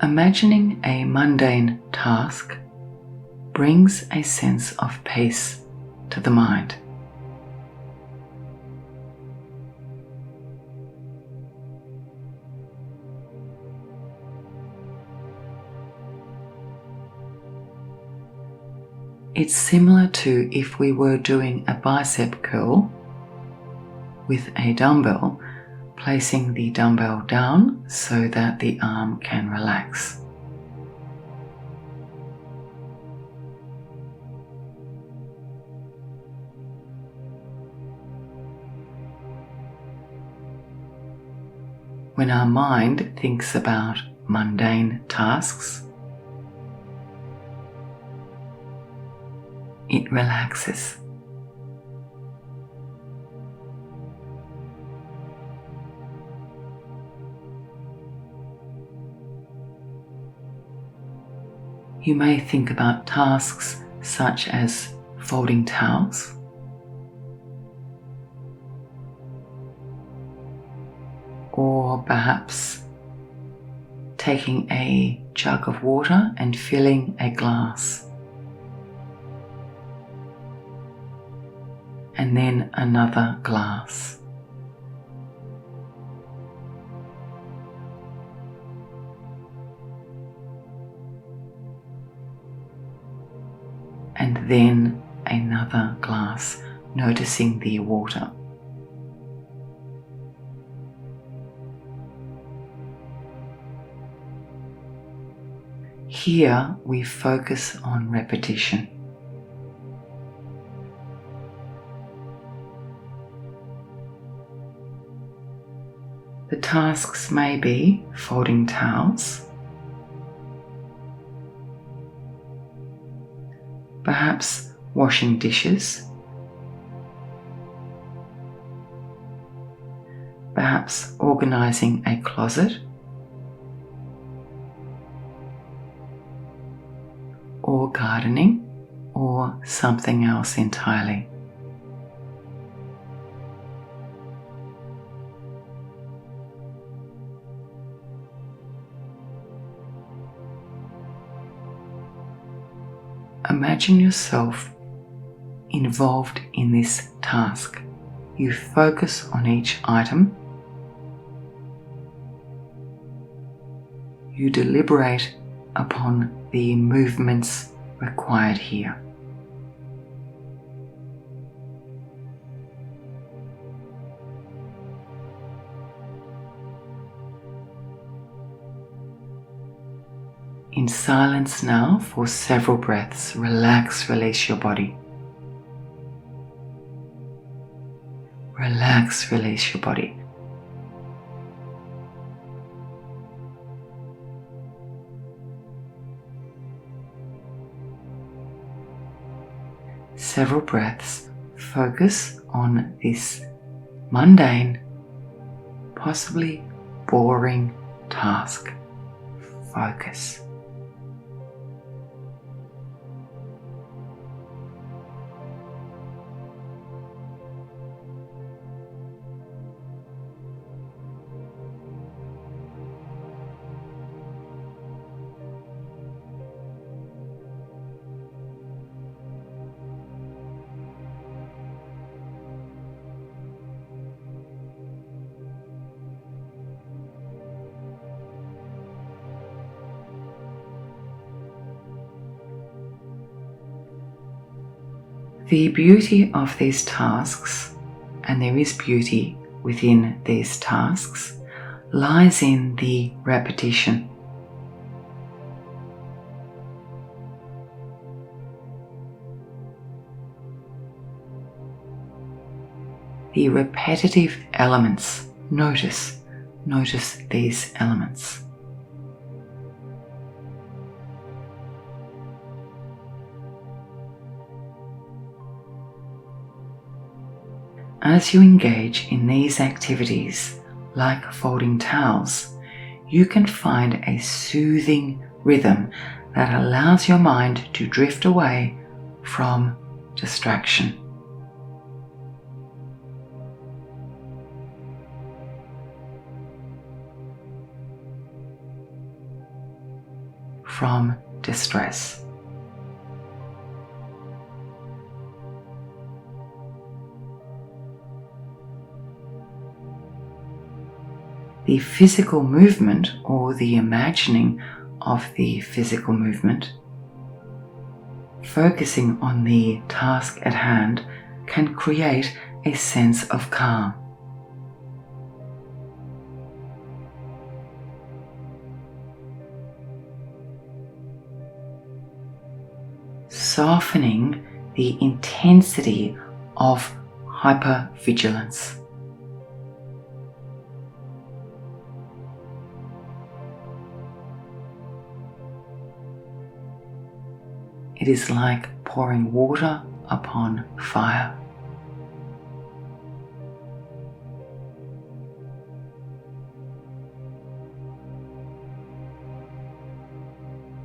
Imagining a mundane task brings a sense of peace to the mind. It's similar to if we were doing a bicep curl with a dumbbell, placing the dumbbell down so that the arm can relax. When our mind thinks about mundane tasks, it relaxes. You may think about tasks such as folding towels, or perhaps taking a jug of water and filling a glass, and then another glass. And then another glass, noticing the water. Here we focus on repetition. The tasks may be folding towels, perhaps washing dishes, perhaps organizing a closet, or gardening, or something else entirely. Imagine yourself involved in this task. You focus on each item. You deliberate upon the movements required here. In silence now for several breaths, relax, release your body. Relax, release your body. Several breaths, focus on this mundane, possibly boring task. Focus. The beauty of these tasks, and there is beauty within these tasks, lies in the repetition. The repetitive elements. Notice these elements. As you engage in these activities, like folding towels, you can find a soothing rhythm that allows your mind to drift away from distraction. From distress. The physical movement, or the imagining of the physical movement, focusing on the task at hand can create a sense of calm. Softening the intensity of hypervigilance. It is like pouring water upon fire.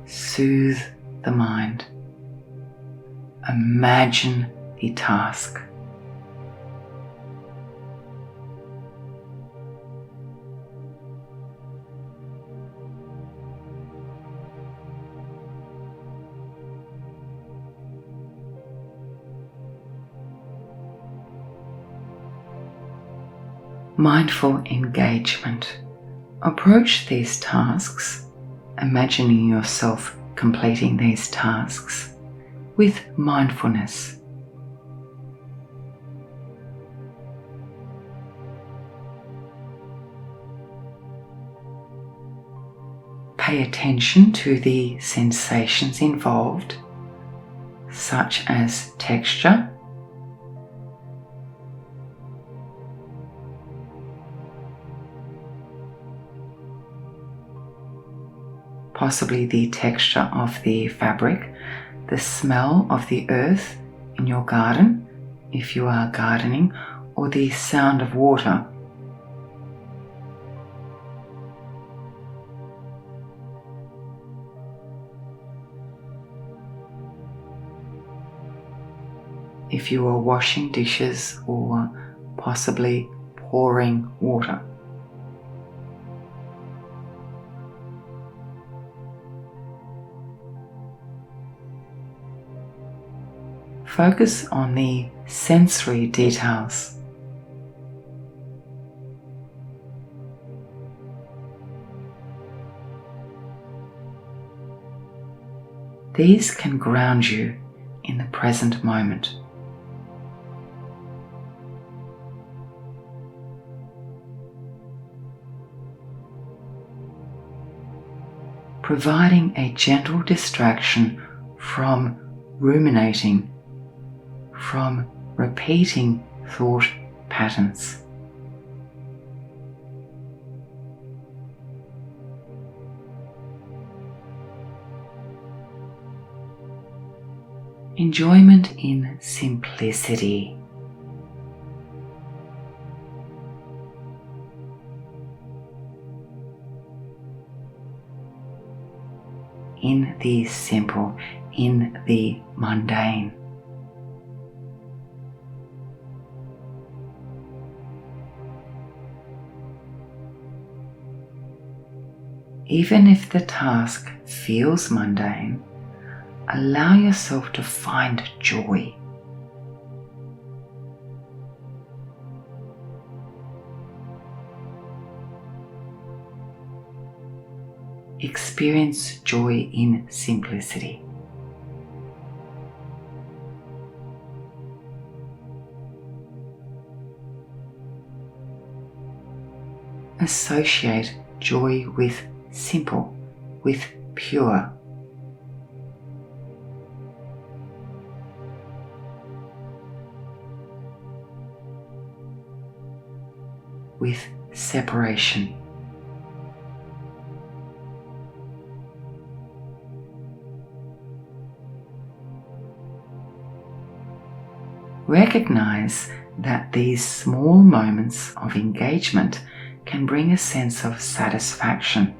Soothe the mind. Imagine the task. Mindful engagement. Approach these tasks, imagining yourself completing these tasks with mindfulness. Pay attention to the sensations involved, such as texture, possibly the texture of the fabric, the smell of the earth in your garden, if you are gardening, or the sound of water. If you are washing dishes or possibly pouring water. Focus on the sensory details. These can ground you in the present moment. Providing a gentle distraction from ruminating, from repeating thought patterns. Enjoyment in simplicity. In the simple, in the mundane. Even if the task feels mundane, allow yourself to find joy. Experience joy in simplicity. Associate joy with simple, with pure. With separation. Recognize that these small moments of engagement can bring a sense of satisfaction.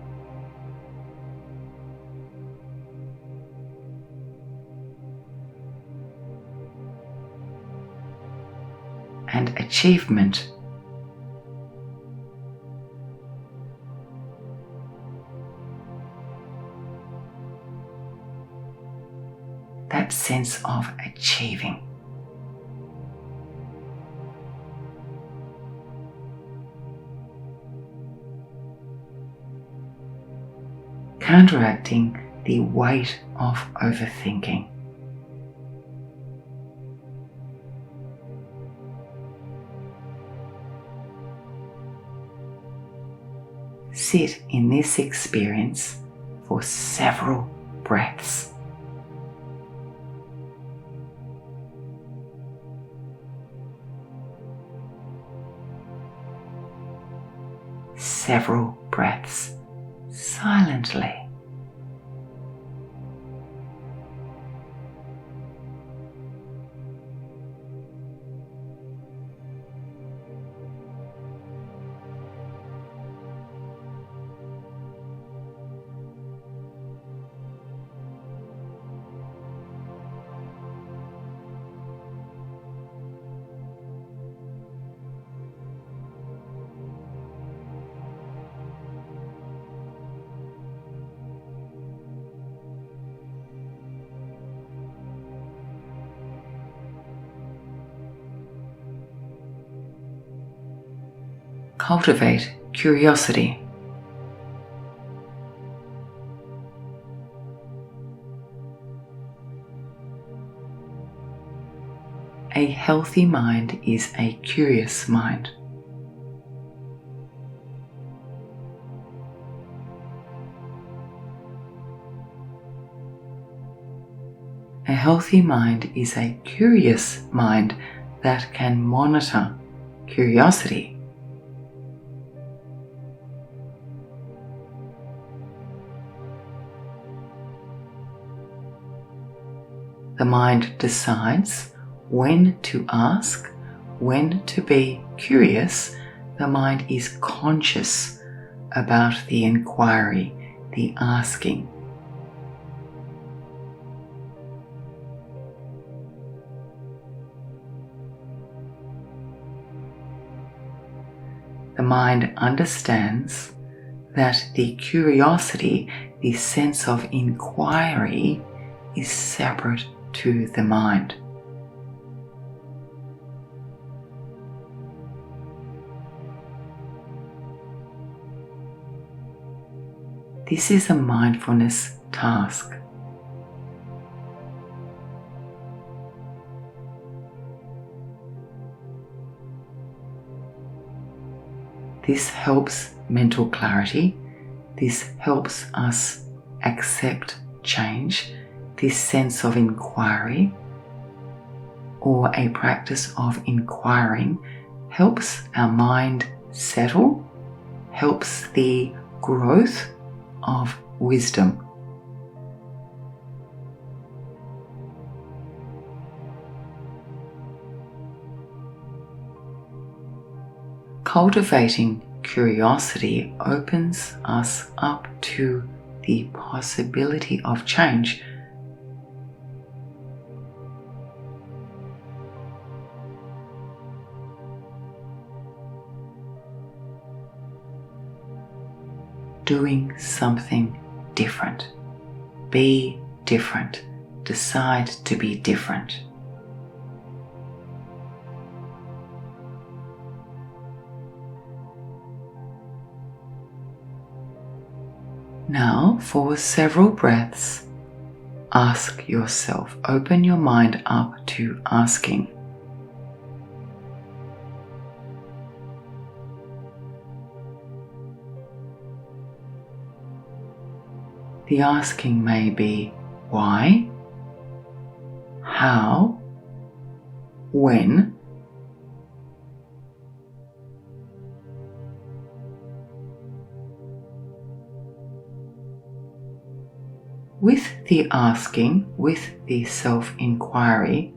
And achievement. That sense of achieving. Counteracting the weight of overthinking. sit in this experience for several breaths. Several breaths silently. Cultivate curiosity. A healthy mind is a curious mind. A healthy mind is a curious mind that can monitor curiosity. The mind decides when to ask, when to be curious. The mind is conscious about the inquiry, the asking. The mind understands that the curiosity, the sense of inquiry, is separate to the mind. This is a mindfulness task. This helps mental clarity. This helps us accept change. This sense of inquiry, or a practice of inquiring, helps our mind settle, helps the growth of wisdom. Cultivating curiosity opens us up to the possibility of change. Doing something different. Be different. Decide to be different. Now, for several breaths, ask yourself, open your mind up to asking. The asking may be why, how, when, with the asking, with the self-inquiry,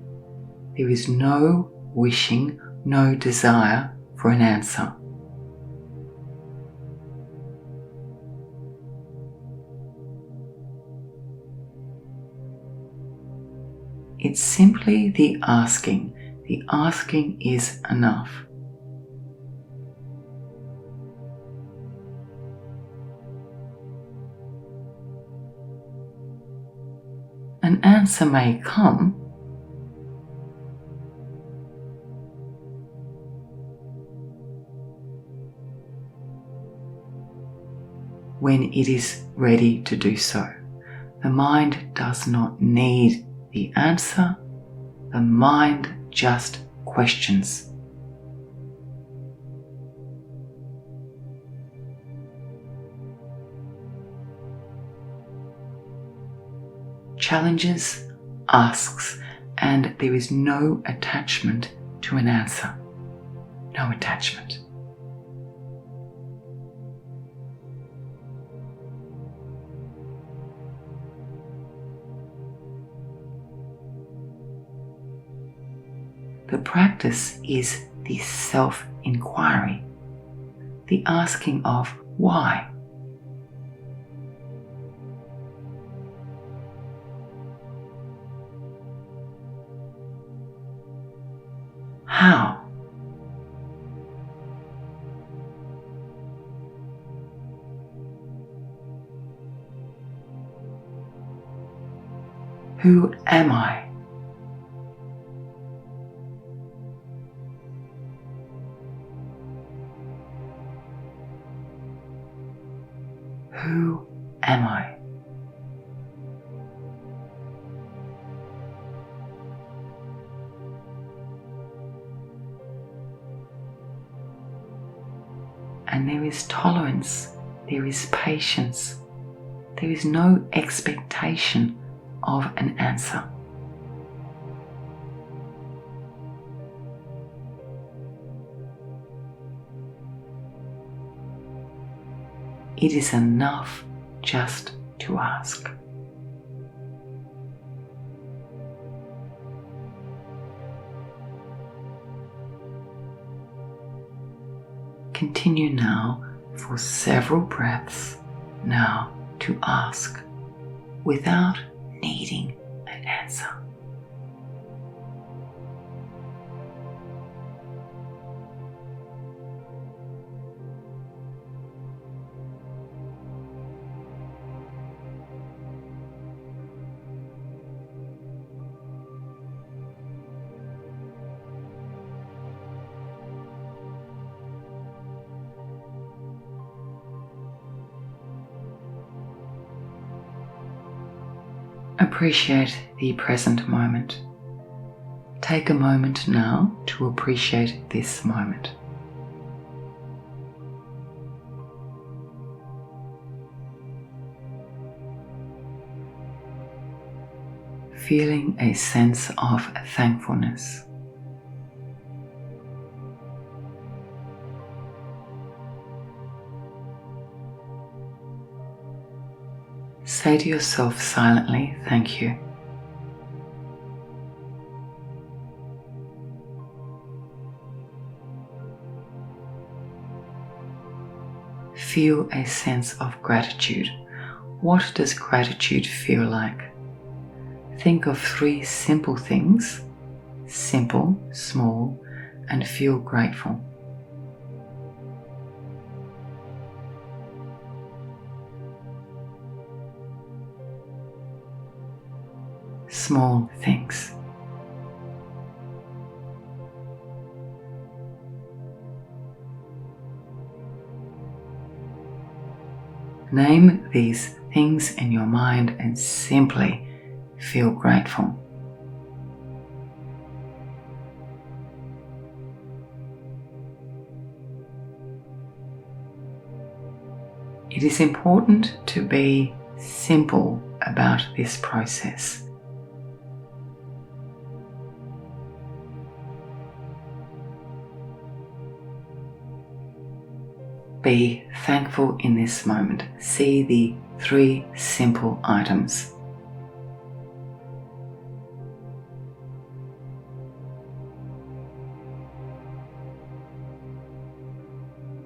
there is no wishing, no desire for an answer. It's simply the asking. The asking is enough. An answer may come, when it is ready to do so. The mind does not need the answer, the mind just questions. challenges, asks, and there is no attachment to an answer. No attachment. The practice is the self-inquiry, the asking of why. How? Who am I? Who am I? And there is tolerance, there is patience, there is no expectation of an answer. It is enough just to ask. Continue now for several breaths now to ask without needing an answer. Appreciate the present moment. Take a moment now to appreciate this moment. Feeling a sense of thankfulness. Say to yourself silently, thank you. Feel a sense of gratitude. What does gratitude feel like? Think of 3 simple things, simple, small, and feel grateful. Small things. Name these things in your mind and simply feel grateful. It is important to be simple about this process. Be thankful in this moment. See the 3 simple items.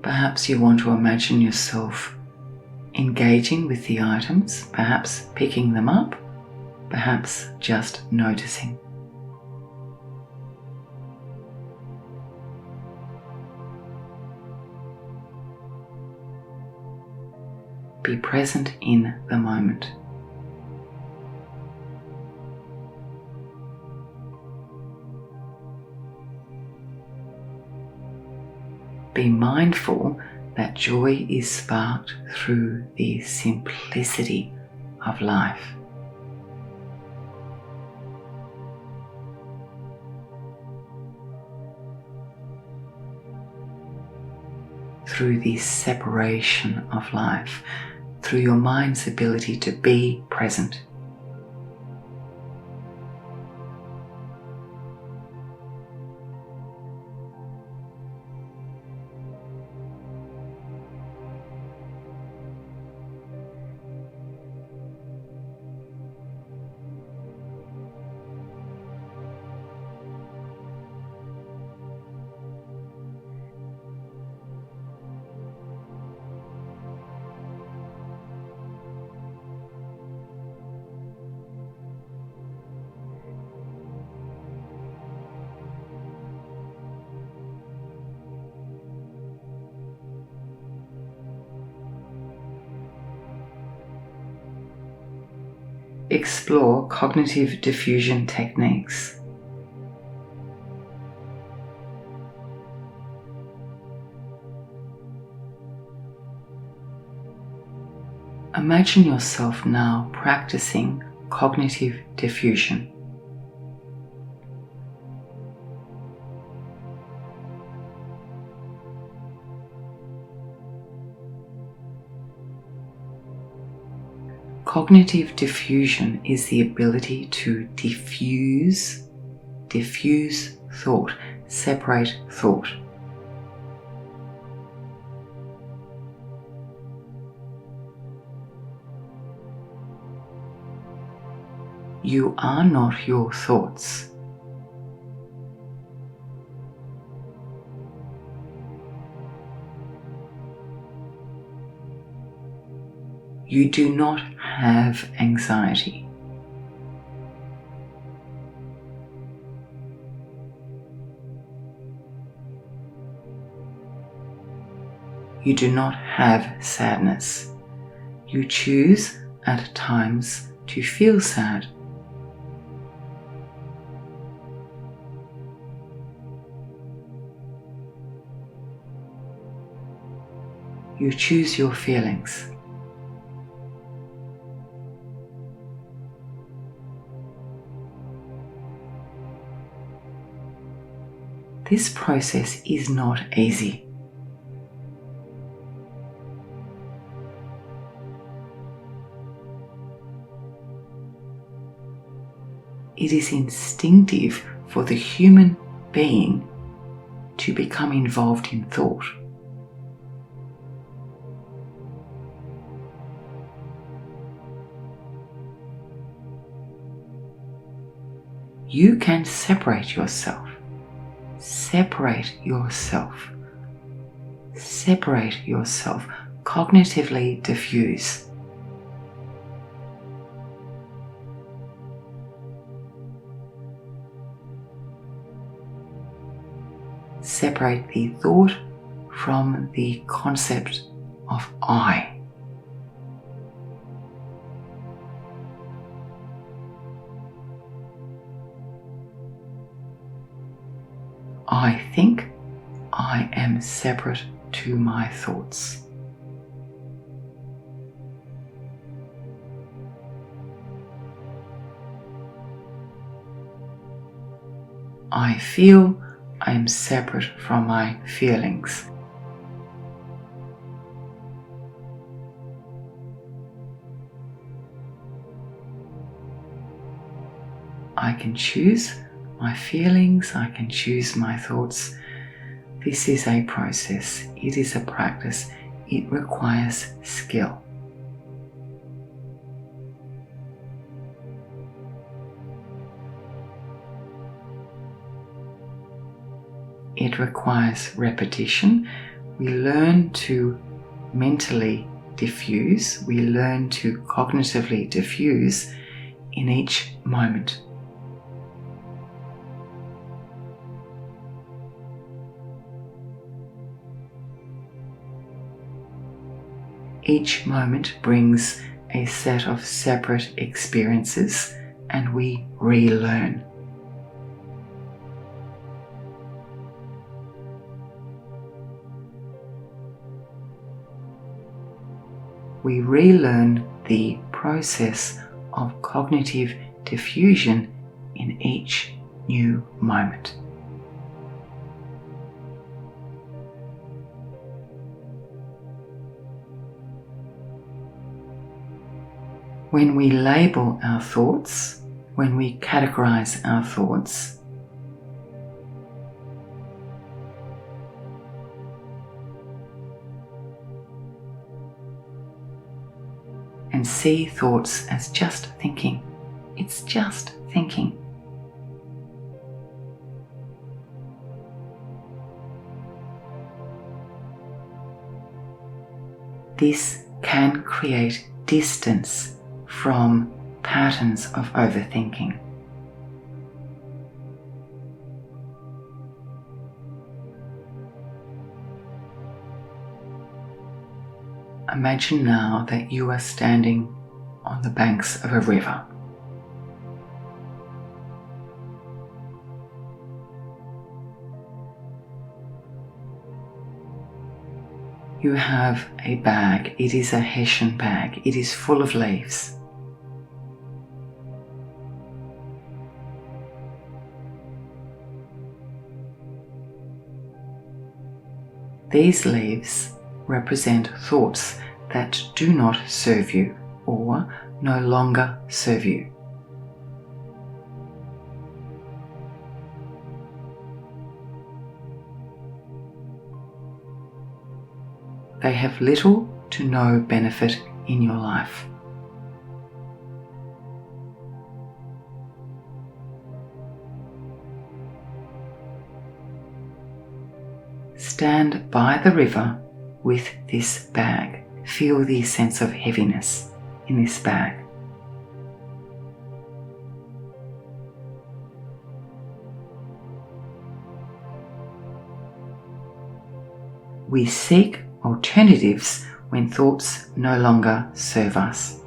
Perhaps you want to imagine yourself engaging with the items, perhaps picking them up, perhaps just noticing. Be present in the moment. Be mindful that joy is sparked through the simplicity of life. Through the separation of life, through your mind's ability to be present. explore cognitive diffusion techniques. Imagine yourself now practicing cognitive diffusion. Cognitive diffusion is the ability to diffuse thought, separate thought. You are not your thoughts. You do not have anxiety. You do not have sadness. You choose at times to feel sad. You choose your feelings. This process is not easy. It is instinctive for the human being to become involved in thought. You can separate yourself. Separate yourself. Separate yourself. Cognitively diffuse. Separate the thought from the concept of I. I think I am separate to my thoughts. I feel I am separate from my feelings. I can choose my feelings, I can choose my thoughts. This is a process, it is a practice, it requires skill. It requires repetition. We learn to mentally diffuse, we learn to cognitively diffuse in each moment. Each moment brings a set of separate experiences and we relearn. We relearn the process of cognitive diffusion in each new moment. When we label our thoughts, when we categorize our thoughts, and see thoughts as just thinking. It's just thinking. This can create distance from patterns of overthinking. Imagine now that you are standing on the banks of a river. You have a bag. It is a Hessian bag. It is full of leaves. These leaves represent thoughts that do not serve you or no longer serve you. They have little to no benefit in your life. Stand by the river with this bag. Feel the sense of heaviness in this bag. We seek alternatives when thoughts no longer serve us.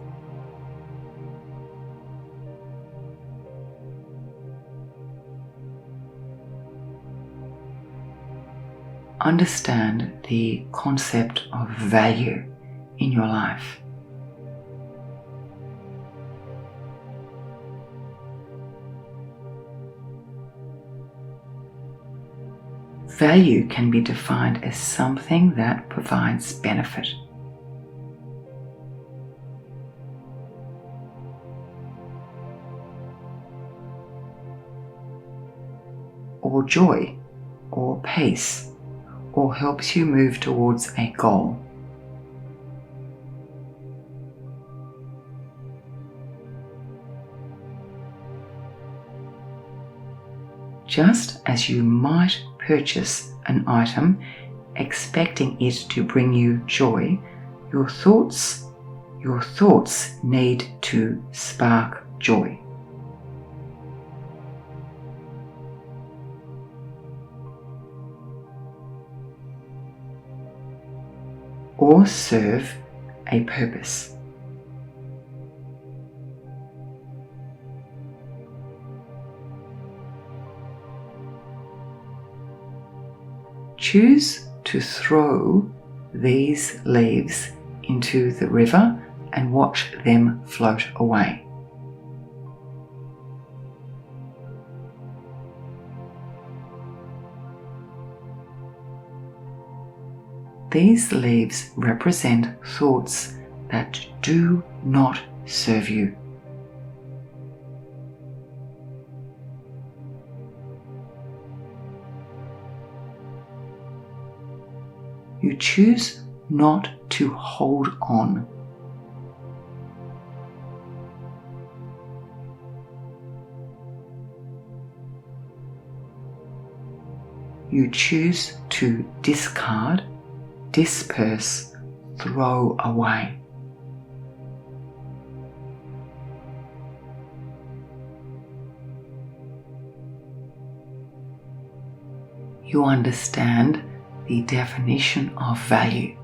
Understand the concept of value in your life. Value can be defined as something that provides benefit. Or joy, or pace, or helps you move towards a goal. Just as you might purchase an item expecting it to bring you joy, your thoughts need to spark joy. Or serve a purpose. Choose to throw these leaves into the river and watch them float away. These leaves represent thoughts that do not serve you. You choose not to hold on. You choose to discard, disperse, throw away. You understand the definition of value.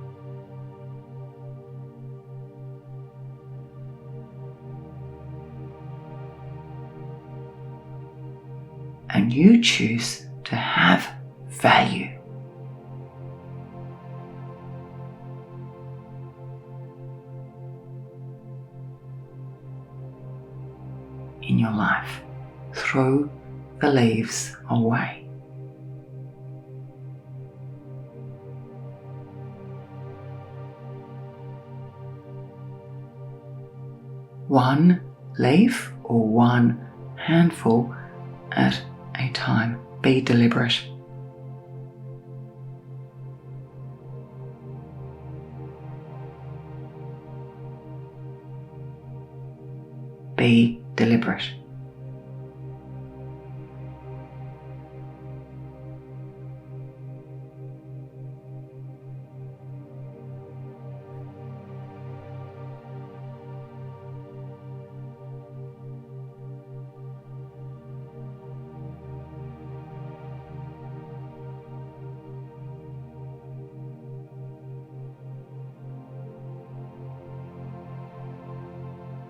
And you choose to have value. In your life, throw the leaves away. One leaf or one handful at a time. Be deliberate. Be deliberate.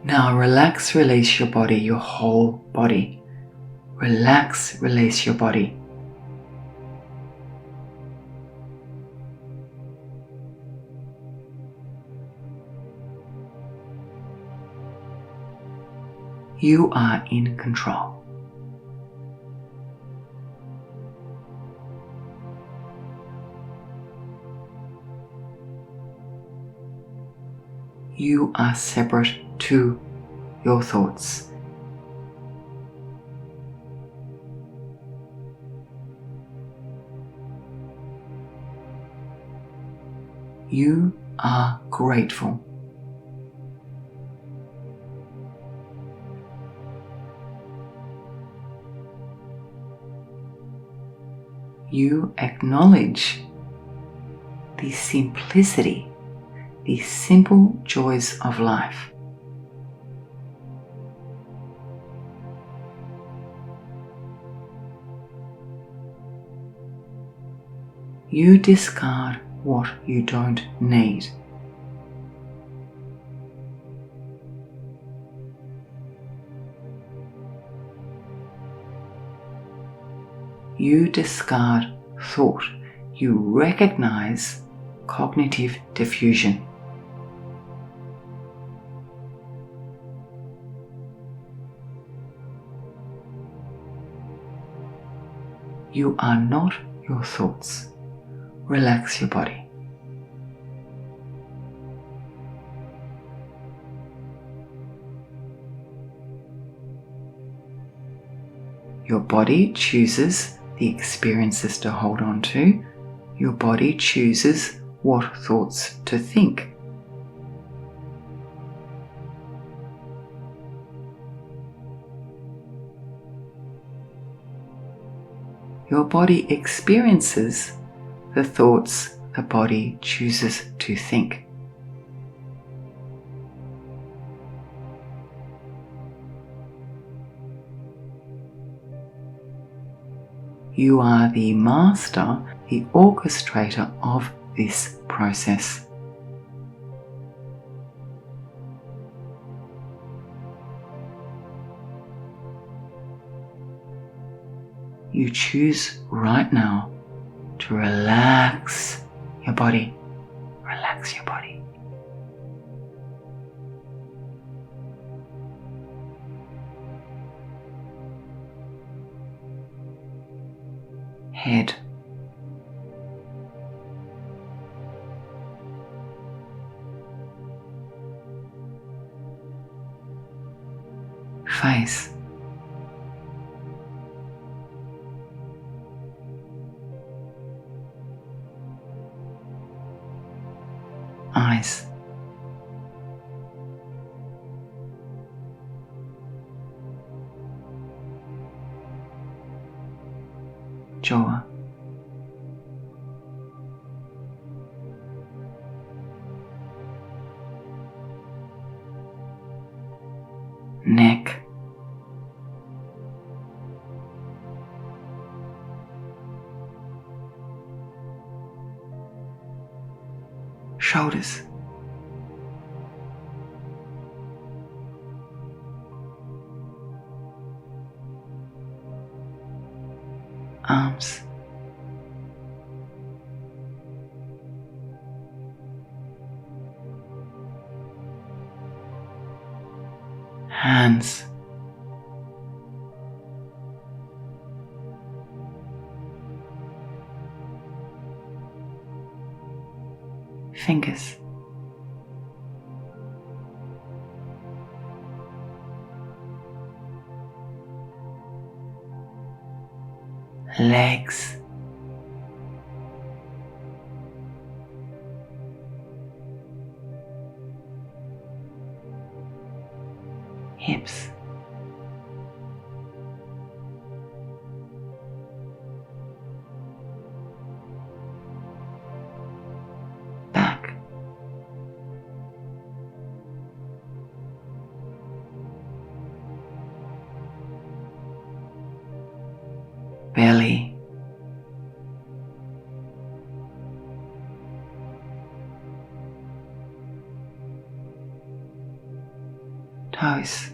Now relax, release your body, your whole body. Relax, release your body. You are in control. You are separate to your thoughts. You are grateful. You acknowledge the simplicity, the simple joys of life. You discard what you don't need. You discard thought. You recognize cognitive diffusion. You are not your thoughts. Relax your body. Your body chooses the experiences to hold on to. Your body chooses what thoughts to think. Your body experiences the thoughts the body chooses to think. You are the master, the orchestrator of this process. You choose right now to relax your body. Relax your body. Head. Face. Eyes. Jaw. Neck. Shoulders. Arms. Hands. Fingers. Legs. Hips. Back. Belly. Toes.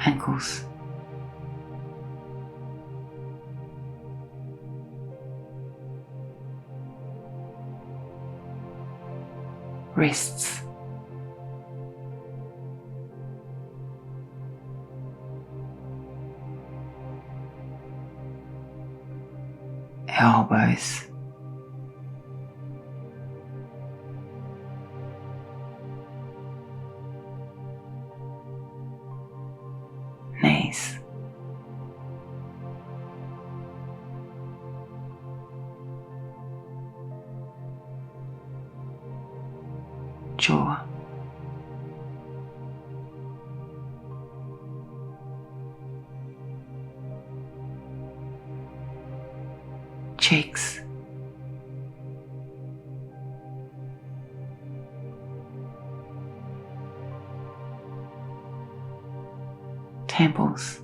Ankles. wrists, elbows, knees, jaw, cheeks, temples,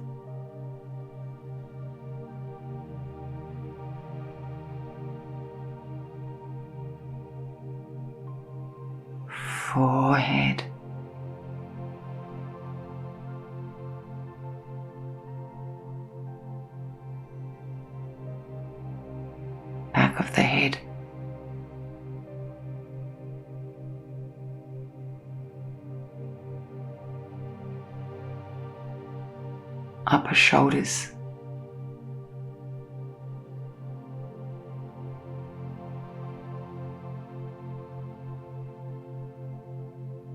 forehead, back of the head, upper shoulders,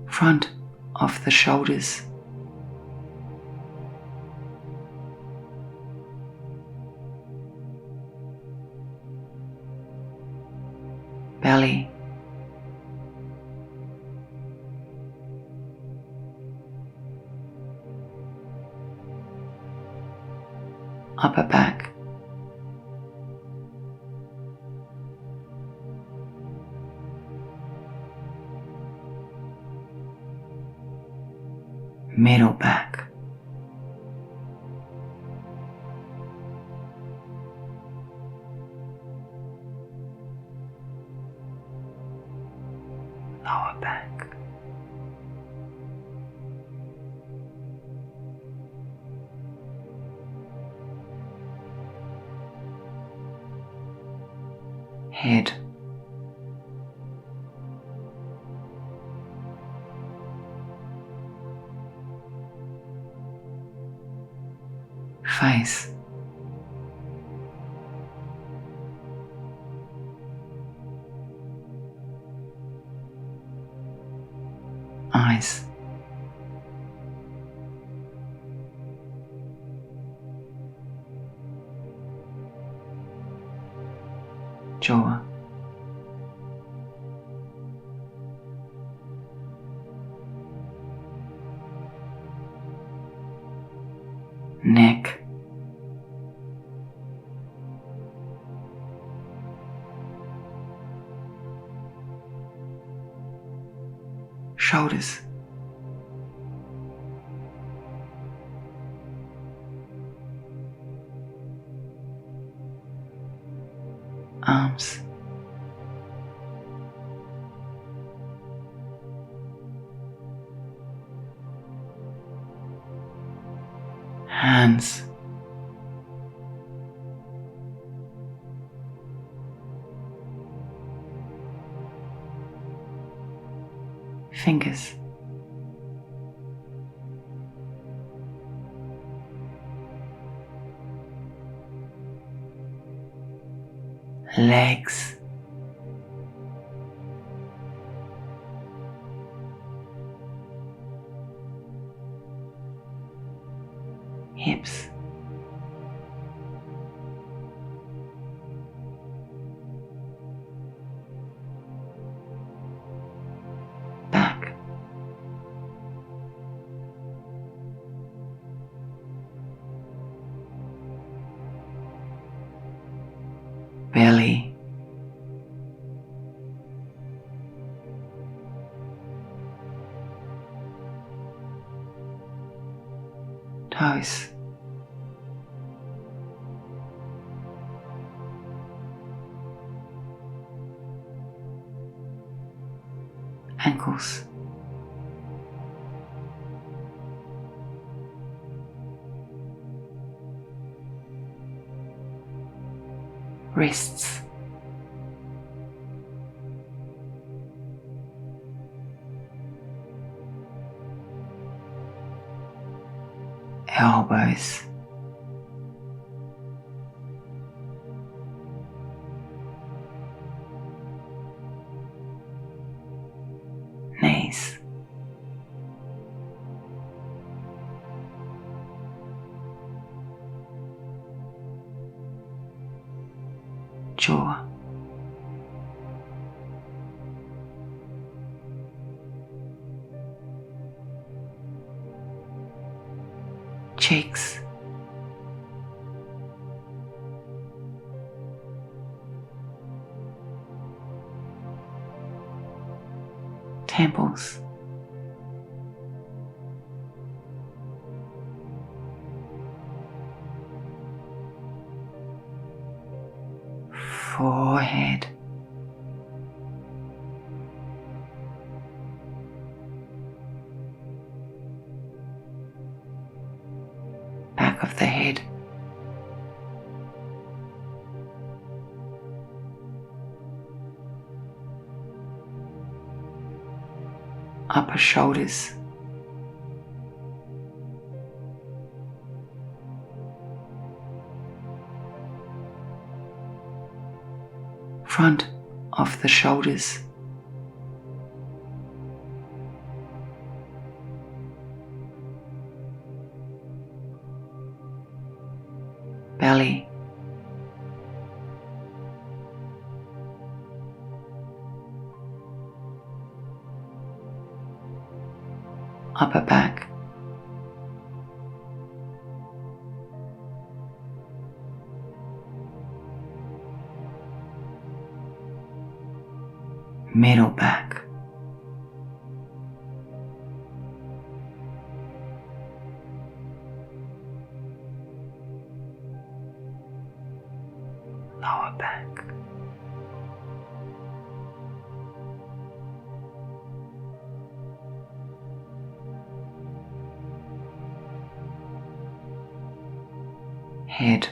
front of the shoulders, belly, upper back, middle back, lower back, head, face, eyes, jaw, neck, shoulders, arms, hands, fingers, legs, hips, back, belly, toes, ankles, wrists, elbows, knees, jaw, cheeks, temples, forehead, back of the head, upper shoulders, front of the shoulders, belly, upper back, middle back, lower back, head,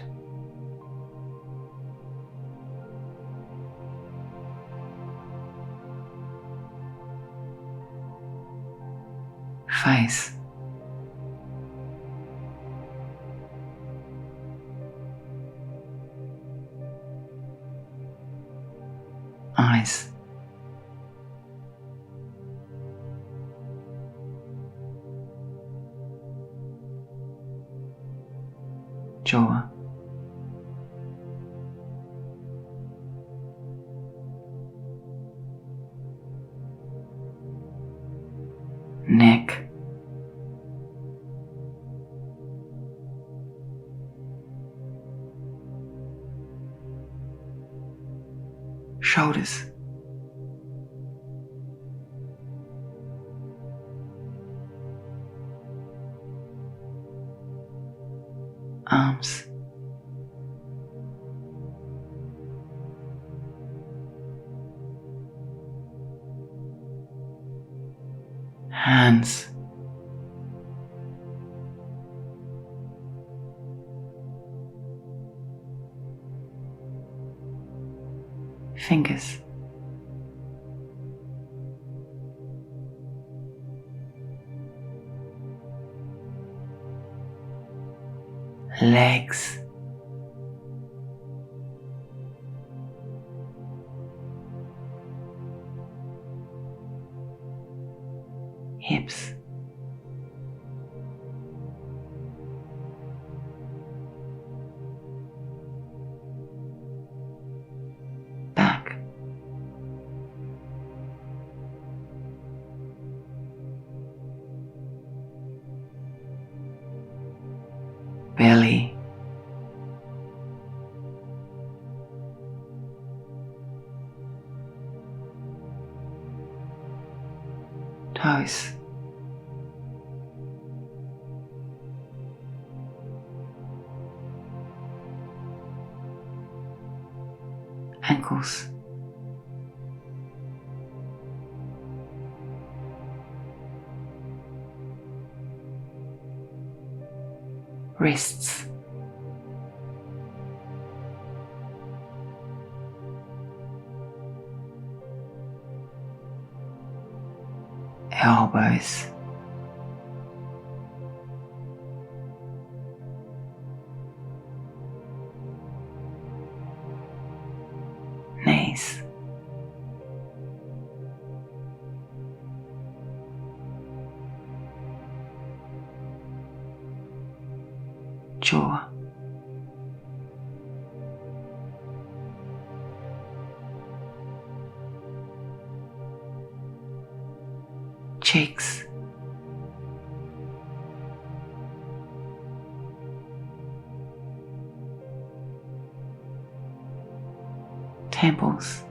face, eyes, jaw, neck, shoulders, arms, hands, fingers, legs, hips, back, belly, toes, ankles, wrists, elbows, eyes, jaw, cheeks, temples,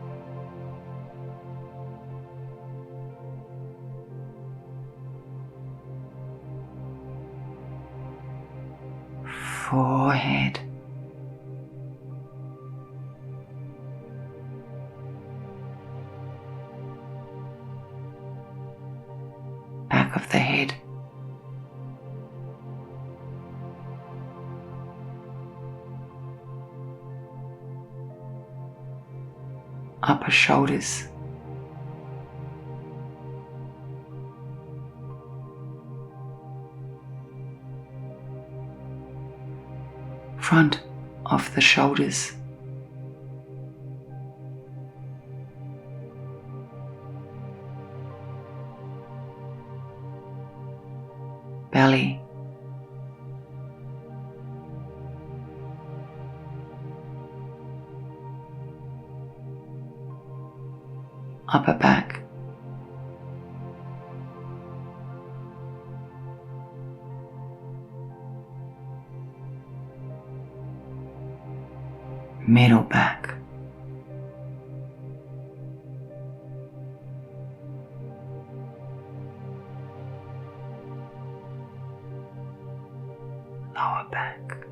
forehead, back of the head, upper shoulders, front of the shoulders, belly, upper back, middle back, lower back,